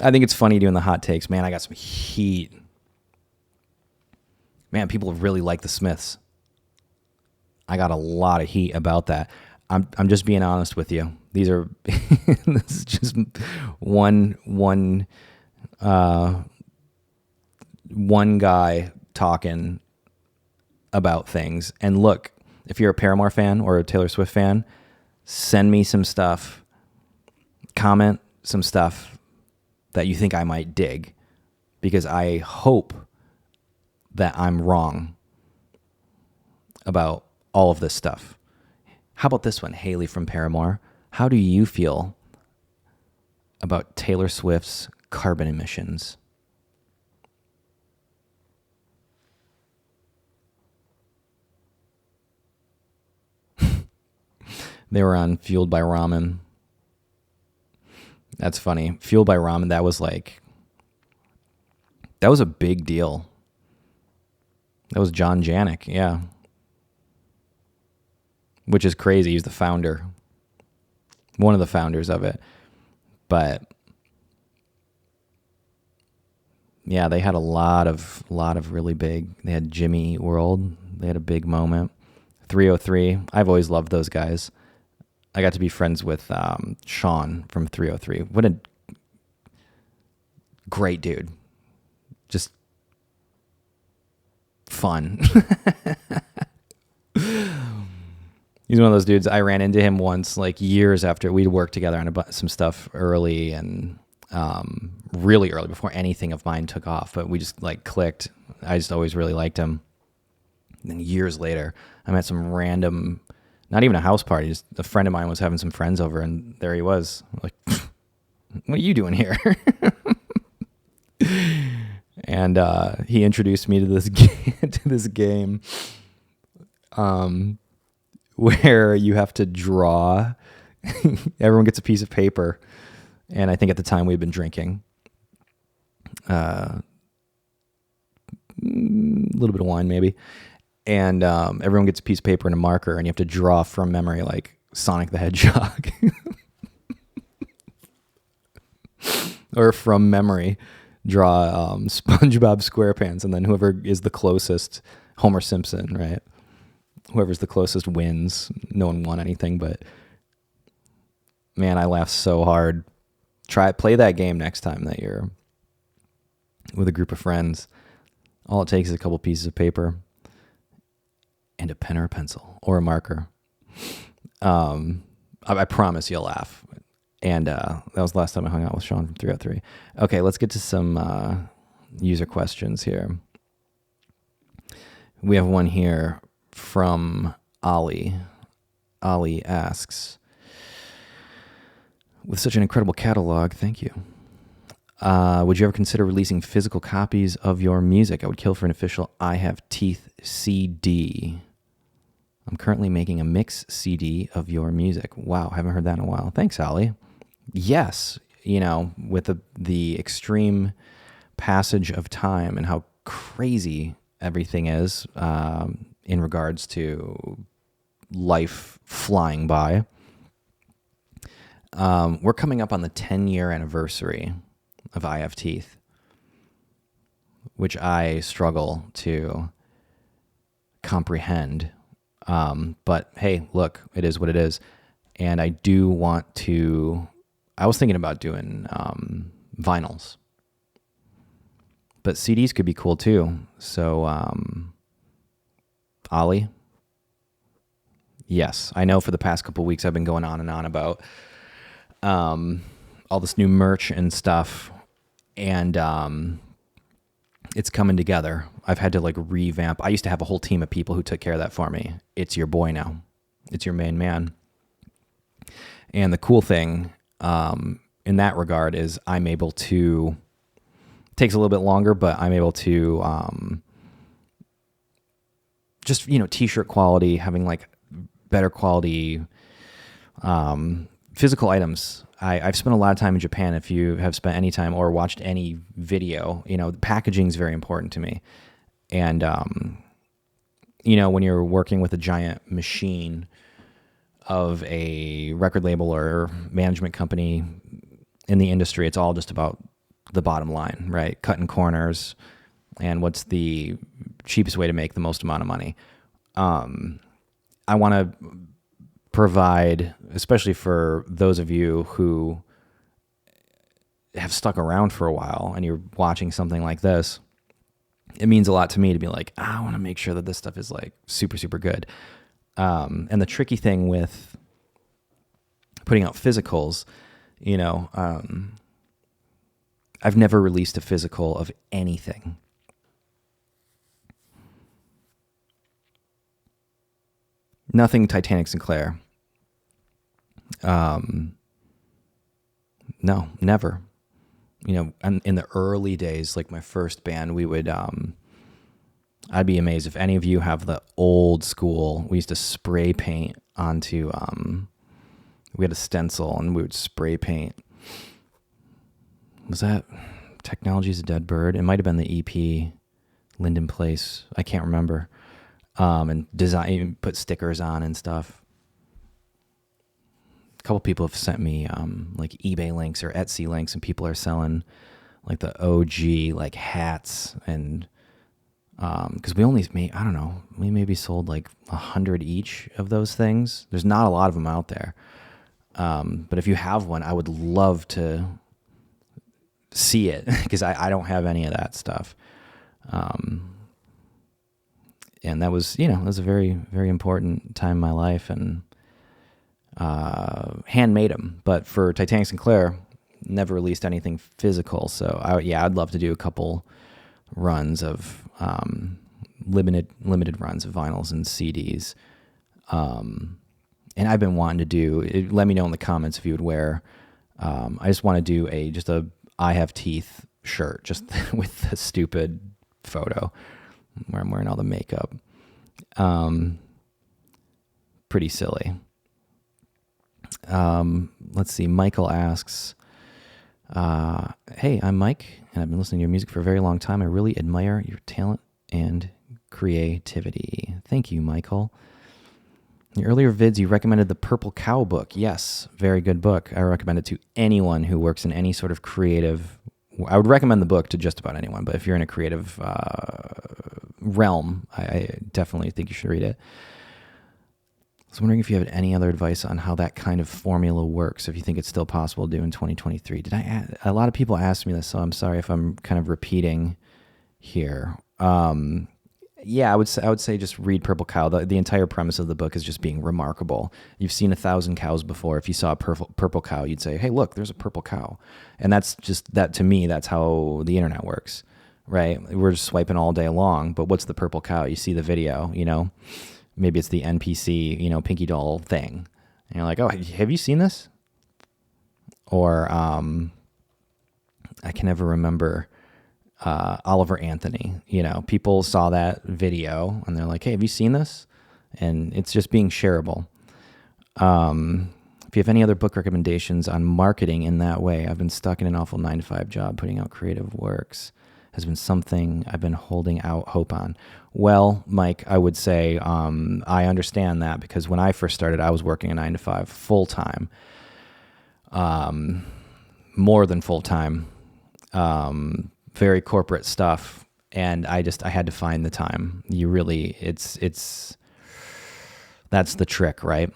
I think it's funny doing the hot takes. Man, I got some heat. Man, people really like the Smiths. I got a lot of heat about that. I'm just being honest with you. These are this is just one guy talking about things. And look, if you're a Paramore fan or a Taylor Swift fan, send me some stuff. Comment some stuff that you think I might dig, because I hope that I'm wrong about all of this stuff. How about this one, Haley from Paramore? How do you feel about Taylor Swift's carbon emissions? They were on Fueled by Ramen. That's funny. Fueled by Ramen, that was a big deal. That was John Janik, yeah. Which is crazy. He's the founder. One of the founders of it. But Yeah, they had a lot of really big. They had Jimmy Eat World. They had a big moment. 303. I've always loved those guys. I got to be friends with Sean from 303. What a great dude. Just fun. He's one of those dudes. I ran into him once, like years after we'd worked together on some stuff early and really early before anything of mine took off. But we just like clicked. I just always really liked him. And then years later, I'm at some random, not even a house party, just a friend of mine was having some friends over, and there he was. Like, what are you doing here? And he introduced me to this game where you have to draw. Everyone gets a piece of paper, and I think at the time we'd been drinking a little bit of wine maybe, and everyone gets a piece of paper and a marker, and you have to draw from memory like Sonic the Hedgehog. Or from memory draw SpongeBob SquarePants, and then whoever is the closest, Homer Simpson, right? Whoever's the closest wins. No one won anything, but man, I laughed so hard. Play that game next time that you're with a group of friends. All it takes is a couple pieces of paper and a pen or a pencil or a marker. I promise you'll laugh. And that was the last time I hung out with Sean from 303. Okay, let's get to some user questions here. We have one here from Ali. Ali asks, with such an incredible catalog, thank you. Would you ever consider releasing physical copies of your music? I would kill for an official I Have Teeth CD. I'm currently making a mix CD of your music. Wow, haven't heard that in a while. Thanks, Ali. Yes, with the extreme passage of time and how crazy everything is in regards to life flying by. We're coming up on the 10-year anniversary of I Have Teeth, which I struggle to comprehend. But hey, look, it is what it is. And I do want to, I was thinking about doing vinyls, but CDs could be cool too. So, Ali, yes, I know for the past couple of weeks I've been going on and on about all this new merch and stuff, and it's coming together. I've had to like revamp. I used to have a whole team of people who took care of that for me. It's your boy now. It's your main man. And the cool thing in that regard is I'm able to, it takes a little bit longer, but I'm able to just, t-shirt quality, having like better quality physical items. I've spent a lot of time in Japan. If you have spent any time or watched any video, the packaging is very important to me. And, when you're working with a giant machine of a record label or management company in the industry, it's all just about the bottom line, right? Cutting corners and what's the cheapest way to make the most amount of money. I want to provide, especially for those of you who have stuck around for a while and you're watching something like this, it means a lot to me to be like, I want to make sure that this stuff is like super, super good. And the tricky thing with putting out physicals, I've never released a physical of anything. Nothing Titanic Sinclair. No, never. In the early days, like my first band, we would, I'd be amazed if any of you have the old school. We used to spray paint onto, we had a stencil and we would spray paint. Was that Technology's a Dead Bird? It might have been the EP, Linden Place. I can't remember. And design, put stickers on and stuff. A couple people have sent me like eBay links or Etsy links, and people are selling like the OG like hats, and because we only made, I don't know, we maybe sold like 100 each of those things. There's not a lot of them out there. But if you have one, I would love to see it because I don't have any of that stuff. And that was, that was a very, very important time in my life, and handmade them. But for Titanic Sinclair, never released anything physical. So I'd love to do a couple runs of limited runs of vinyls and CDs. And I've been wanting to do. Let me know in the comments if you would wear. I just want to do just a I have teeth shirt, just with the stupid photo where I'm wearing all the makeup. Pretty silly. Let's see. Michael asks, hey, I'm Mike, and I've been listening to your music for a very long time. I really admire your talent and creativity. Thank you, Michael. In your earlier vids, you recommended the Purple Cow book. Yes, very good book. I recommend it to anyone who works in any sort of creative. I would recommend the book to just about anyone, but if you're in a creative realm, I definitely think you should read it. I was wondering if you have any other advice on how that kind of formula works, if you think it's still possible to do in 2023. A lot of people asked me this, so I'm sorry if I'm kind of repeating here. Yeah, I would say just read Purple Cow. The entire premise of the book is just being remarkable. You've seen 1,000 cows before. If you saw a purple cow, you'd say, hey, look, there's a purple cow. And that's just, that to me, that's how the internet works, right? We're just swiping all day long, but what's the purple cow? You see the video, maybe it's the NPC, Pinky Doll thing. And you're like, oh, have you seen this? Or I can never remember Oliver Anthony. People saw that video and they're like, hey, have you seen this? And it's just being shareable. If you have any other book recommendations on marketing in that way, I've been stuck in an awful 9-to-5 job. Putting out creative works has been something I've been holding out hope on. Well, Mike, I would say I understand that, because when I first started, I was working a 9-to-5 full time, more than full time, very corporate stuff, and I had to find the time. It's that's the trick, right?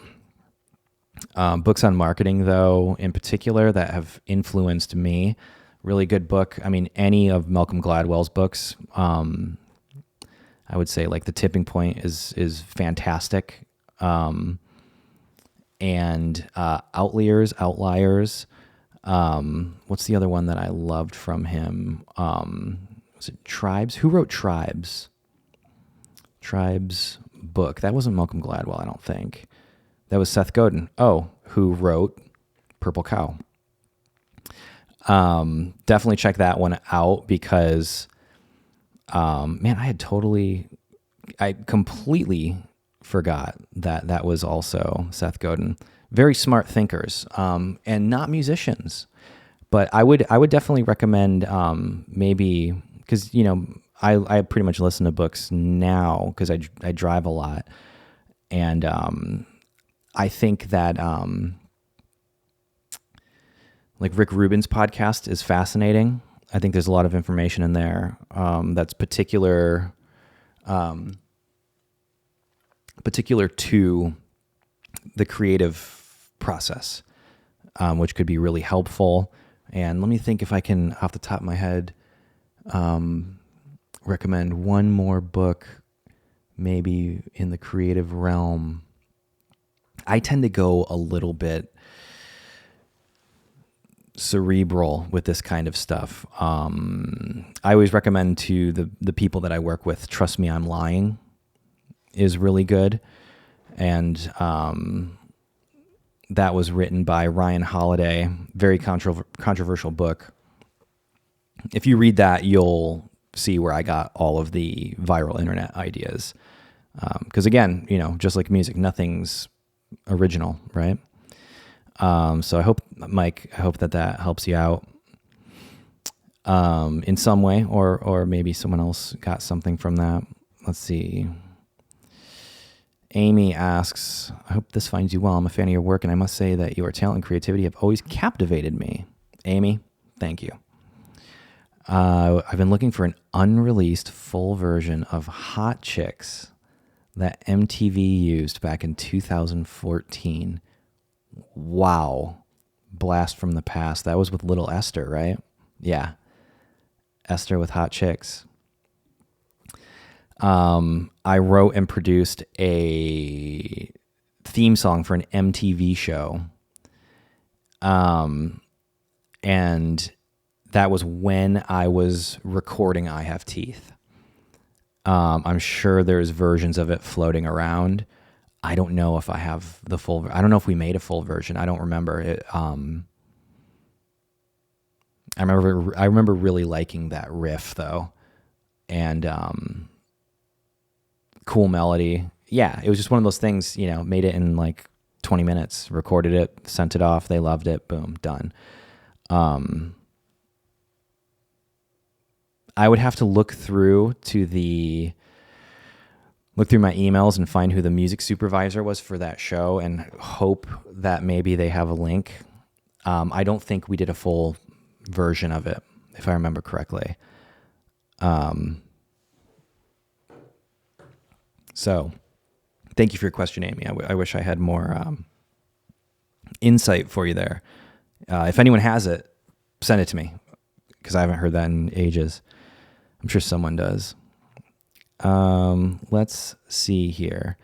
Books on marketing, though, in particular, that have influenced me. Really good book. I mean, any of Malcolm Gladwell's books. I would say like The Tipping Point is fantastic. And Outliers. What's the other one that I loved from him? Was it Tribes? Who wrote Tribes? Tribes book. That wasn't Malcolm Gladwell, I don't think. That was Seth Godin. Oh, who wrote Purple Cow. Definitely check that one out, because, man, I completely forgot that was also Seth Godin. Very smart thinkers, and not musicians. But I would definitely recommend, maybe, because, I pretty much listen to books now because I drive a lot. And, I think that, like Rick Rubin's podcast is fascinating. I think there's a lot of information in there, that's particular to the creative process, which could be really helpful. And let me think if I can, off the top of my head, recommend one more book, maybe in the creative realm. I tend to go a little bit cerebral with this kind of stuff. I always recommend to the people that I work with, Trust Me, I'm Lying is really good. And that was written by Ryan Holiday. Very controversial book. If you read that, you'll see where I got all of the viral internet ideas. Because again, just like music, nothing's original, right? So I hope, Mike, that helps you out in some way, or maybe someone else got something from that. Let's see. Amy asks, I hope this finds you well. I'm a fan of your work, and I must say that your talent and creativity have always captivated me. Amy, thank you. I've been looking for an unreleased full version of Hot Chicks that MTV used back in 2014. Wow. Blast from the past. That was with Little Esther, right? Yeah. Esther with Hot Chicks. I wrote and produced a theme song for an MTV show. And that was when I was recording I Have Teeth. I'm sure there's versions of it floating around. I don't know if I have the full. I don't know if we made a full version. I don't remember it. I remember really liking that riff though, and cool melody. Yeah, it was just one of those things. Made it in like 20 minutes. Recorded it, sent it off. They loved it. Boom, done. I would have to look through my emails and find who the music supervisor was for that show and hope that maybe they have a link. I don't think we did a full version of it, if I remember correctly. So thank you for your question, Amy. I wish I had more insight for you there. If anyone has it, send it to me because I haven't heard that in ages. I'm sure someone does. Let's see here.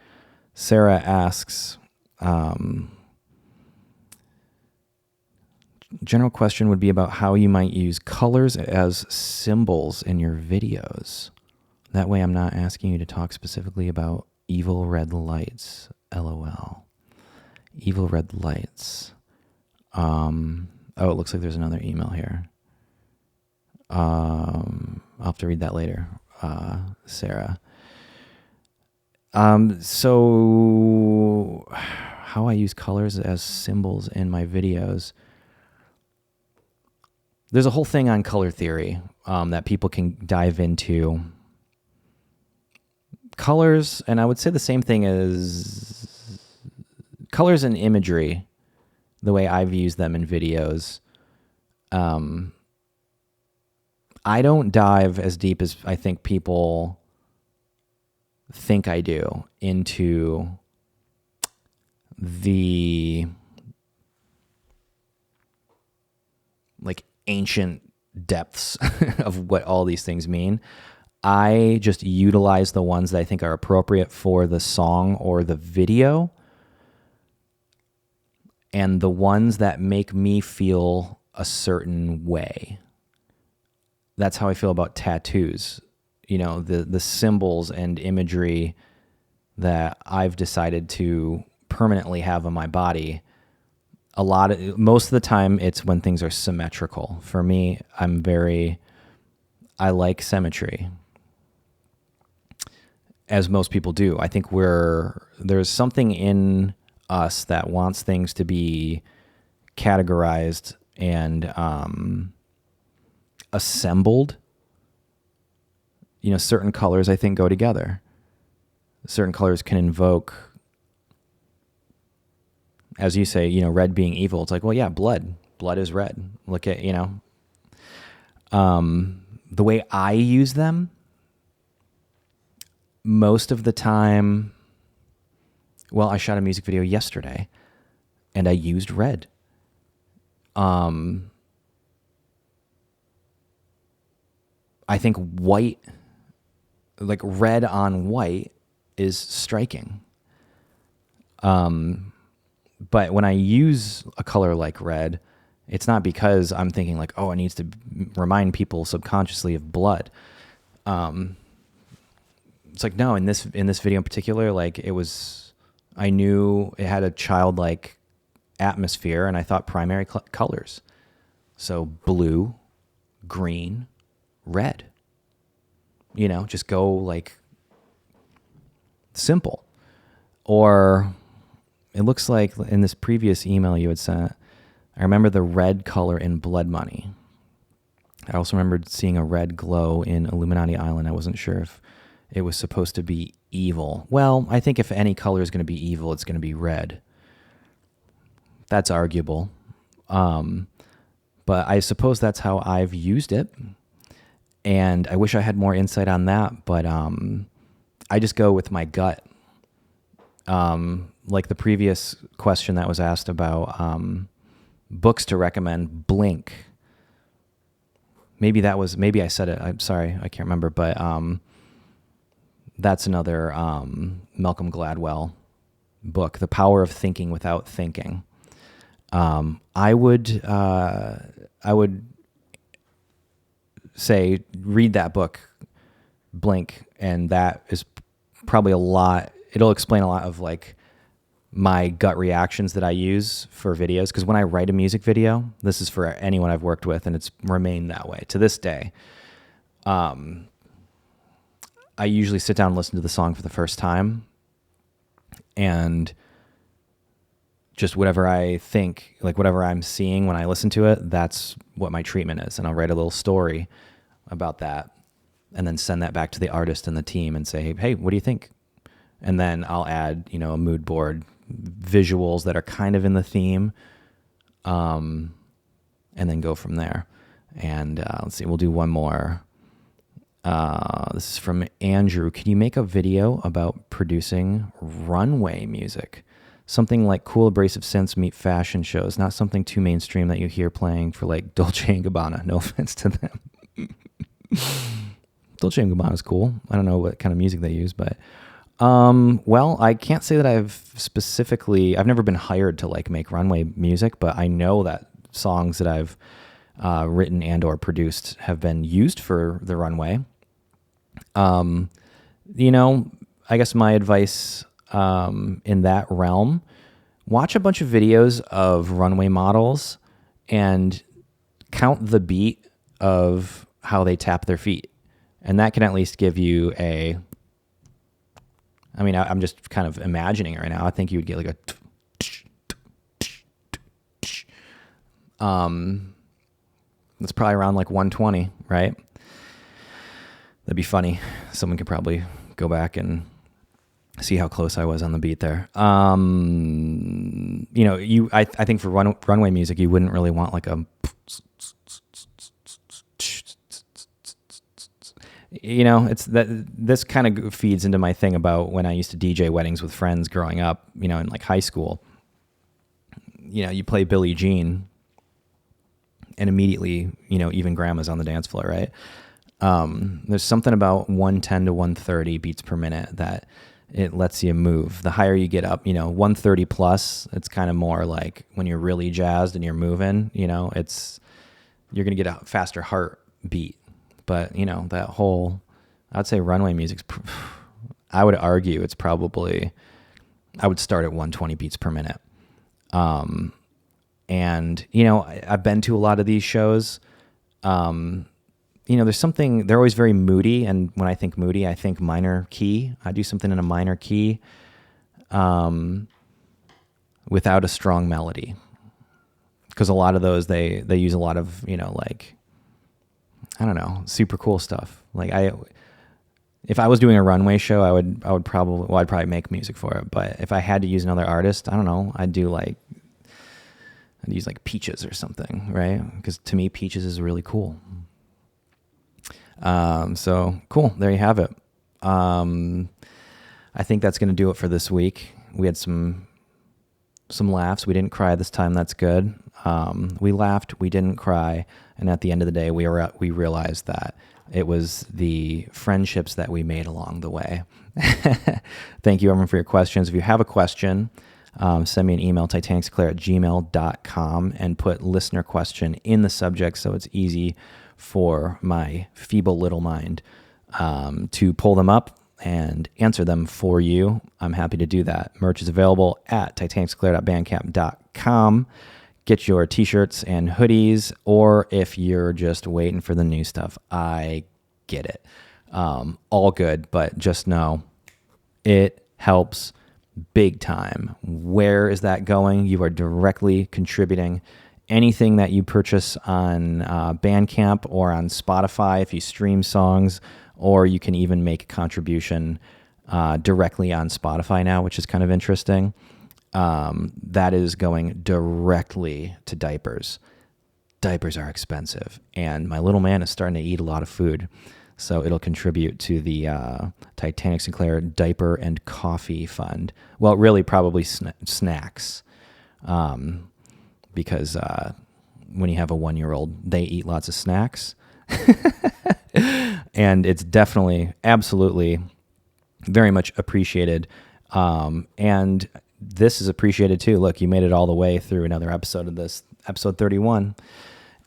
Sarah asks, general question would be about how you might use colors as symbols in your videos. That way I'm not asking you to talk specifically about evil red lights. LOL. Evil red lights. It looks like there's another email here. I'll have to read that later, Sarah. So how I use colors as symbols in my videos. There's a whole thing on color theory that people can dive into. Colors, and I would say the same thing as colors and imagery, the way I've used them in videos. I don't dive as deep as I think people think I do into the like ancient depths of what all these things mean. I just utilize the ones that I think are appropriate for the song or the video, and the ones that make me feel a certain way. That's how I feel about tattoos. The symbols and imagery that I've decided to permanently have on my body. Most of the time it's when things are symmetrical. For me, I like symmetry, as most people do. I think there's something in us that wants things to be categorized and assembled. Certain colors I think go together. Certain colors can invoke, as you say, red being evil. It's like, well, yeah, blood is red. Look at, the way I use them most of the time. Well, I shot a music video yesterday and I used red. I think white, like red on white, is striking. But when I use a color like red, it's not because I'm thinking like, oh, it needs to remind people subconsciously of blood. It's like, no, in this video in particular, like I knew it had a childlike atmosphere, and I thought primary colors. So blue, green, red. Just go like simple. Or it looks like in this previous email you had sent, I remember the red color in Blood Money. I also remembered seeing a red glow in Illuminati Island. I wasn't sure if it was supposed to be evil. Well, I think if any color is going to be evil, it's going to be red. That's arguable. But I suppose that's how I've used it. And I wish I had more insight on that, but I just go with my gut. Like the previous question that was asked about books to recommend, Blink. Maybe I said it. I'm sorry, I can't remember, but that's another Malcolm Gladwell book, The Power of Thinking Without Thinking. I would say read that book, Blink, and that is probably a lot. It'll explain a lot of like my gut reactions that I use for videos. Because when I write a music video, this is for anyone I've worked with, and it's remained that way to this day. I usually sit down and listen to the song for the first time, and just whatever I think, like whatever I'm seeing when I listen to it, that's what my treatment is. And I'll write a little story about that and then send that back to the artist and the team and say, hey, what do you think? And then I'll add, a mood board, visuals that are kind of in the theme, and then go from there. And let's see, we'll do one more. This is from Andrew. Can you make a video about producing runway music? Something like cool abrasive synths meet fashion shows, not something too mainstream that you hear playing for like Dolce & Gabbana. No offense to them. Dolce & Gabbana is cool. I don't know what kind of music they use, but well, I can't say that I've never been hired to like make runway music, but I know that songs that I've written and or produced have been used for the runway. I guess my advice in that realm, watch a bunch of videos of runway models and count the beat of how they tap their feet. And that can at least give you I'm just kind of imagining it right now. I think you would get like that's probably around like 120, right? That'd be funny. Someone could probably go back and see how close I was on the beat there. I think for runway music, you wouldn't really want like a, it's that this kind of feeds into my thing about when I used to DJ weddings with friends growing up, in like high school. You play Billie Jean and immediately, even grandma's on the dance floor, right? There's something about 110 to 130 beats per minute that it lets you move. The higher you get up, 130 plus, it's kind of more like when you're really jazzed and you're moving, you're going to get a faster heartbeat. But, that whole, I'd say runway music's, I would argue it's probably, I would start at 120 beats per minute. And, I've been to a lot of these shows. There's something, they're always very moody. And when I think moody, I think minor key. I do something in a minor key without a strong melody. Because a lot of those, they use a lot of, I don't know, super cool stuff. Like if I was doing a runway show, I'd probably make music for it. But if I had to use another artist, I don't know, I'd use like Peaches or something, right? Because to me, Peaches is really cool. So cool. There you have it. I think that's going to do it for this week. We had some laughs. We didn't cry this time. That's good. We laughed. We didn't cry. And at the end of the day, we realized that it was the friendships that we made along the way. Thank you, everyone, for your questions. If you have a question, send me an email, titanicsclair@gmail.com, and put listener question in the subject so it's easy for my feeble little mind to pull them up and answer them for you. I'm happy to do that. Merch is available at titanicsclair.bandcamp.com. Get your t-shirts and hoodies, or if you're just waiting for the new stuff, I get it. All good, but just know it helps big time. Where is that going? You are directly contributing. Anything that you purchase on Bandcamp or on Spotify, if you stream songs, or you can even make a contribution directly on Spotify now, which is kind of interesting. That is going directly to diapers. diapers are expensive, and my little man is starting to eat a lot of food. So it'll contribute to the Titanic Sinclair Diaper and Coffee Fund. Well, really probably snacks, because when you have a 1-year-old, they eat lots of snacks. And it's definitely, absolutely, very much appreciated. And this is appreciated too. Look, you made it all the way through another episode of this, episode 31.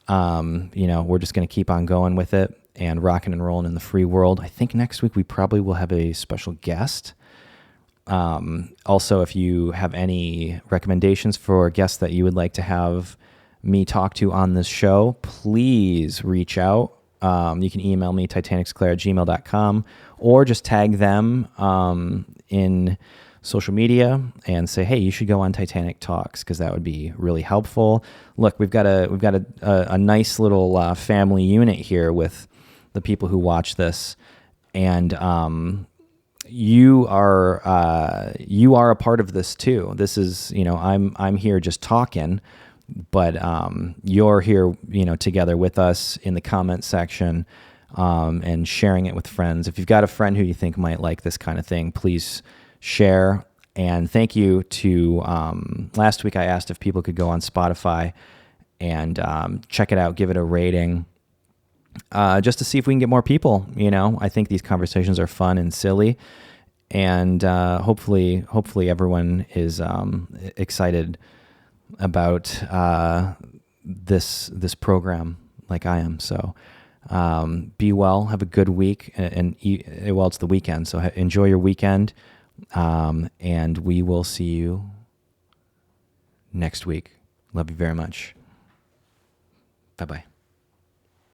We're just going to keep on going with it and rocking and rolling in the free world. I think next week we probably will have a special guest. Also, if you have any recommendations for guests that you would like to have me talk to on this show, please reach out. You can email me, titanicsclair@gmail.com, or just tag them in social media and say, hey, you should go on Titanic Talks, because that would be really helpful. Look, we've got a nice little family unit here with the people who watch this, and you are a part of this too. This is, I'm here just talking, but you're here, together with us in the comment section, and sharing it with friends. If you've got a friend who you think might like this kind of thing, please share. And thank you to, last week I asked if people could go on Spotify and check it out, give it a rating, just to see if we can get more people. I think these conversations are fun and silly, and hopefully everyone is excited about this program like I am. So be well, have a good week, and it's the weekend, so enjoy your weekend, and we will see you next week. Love you very much. Bye-bye.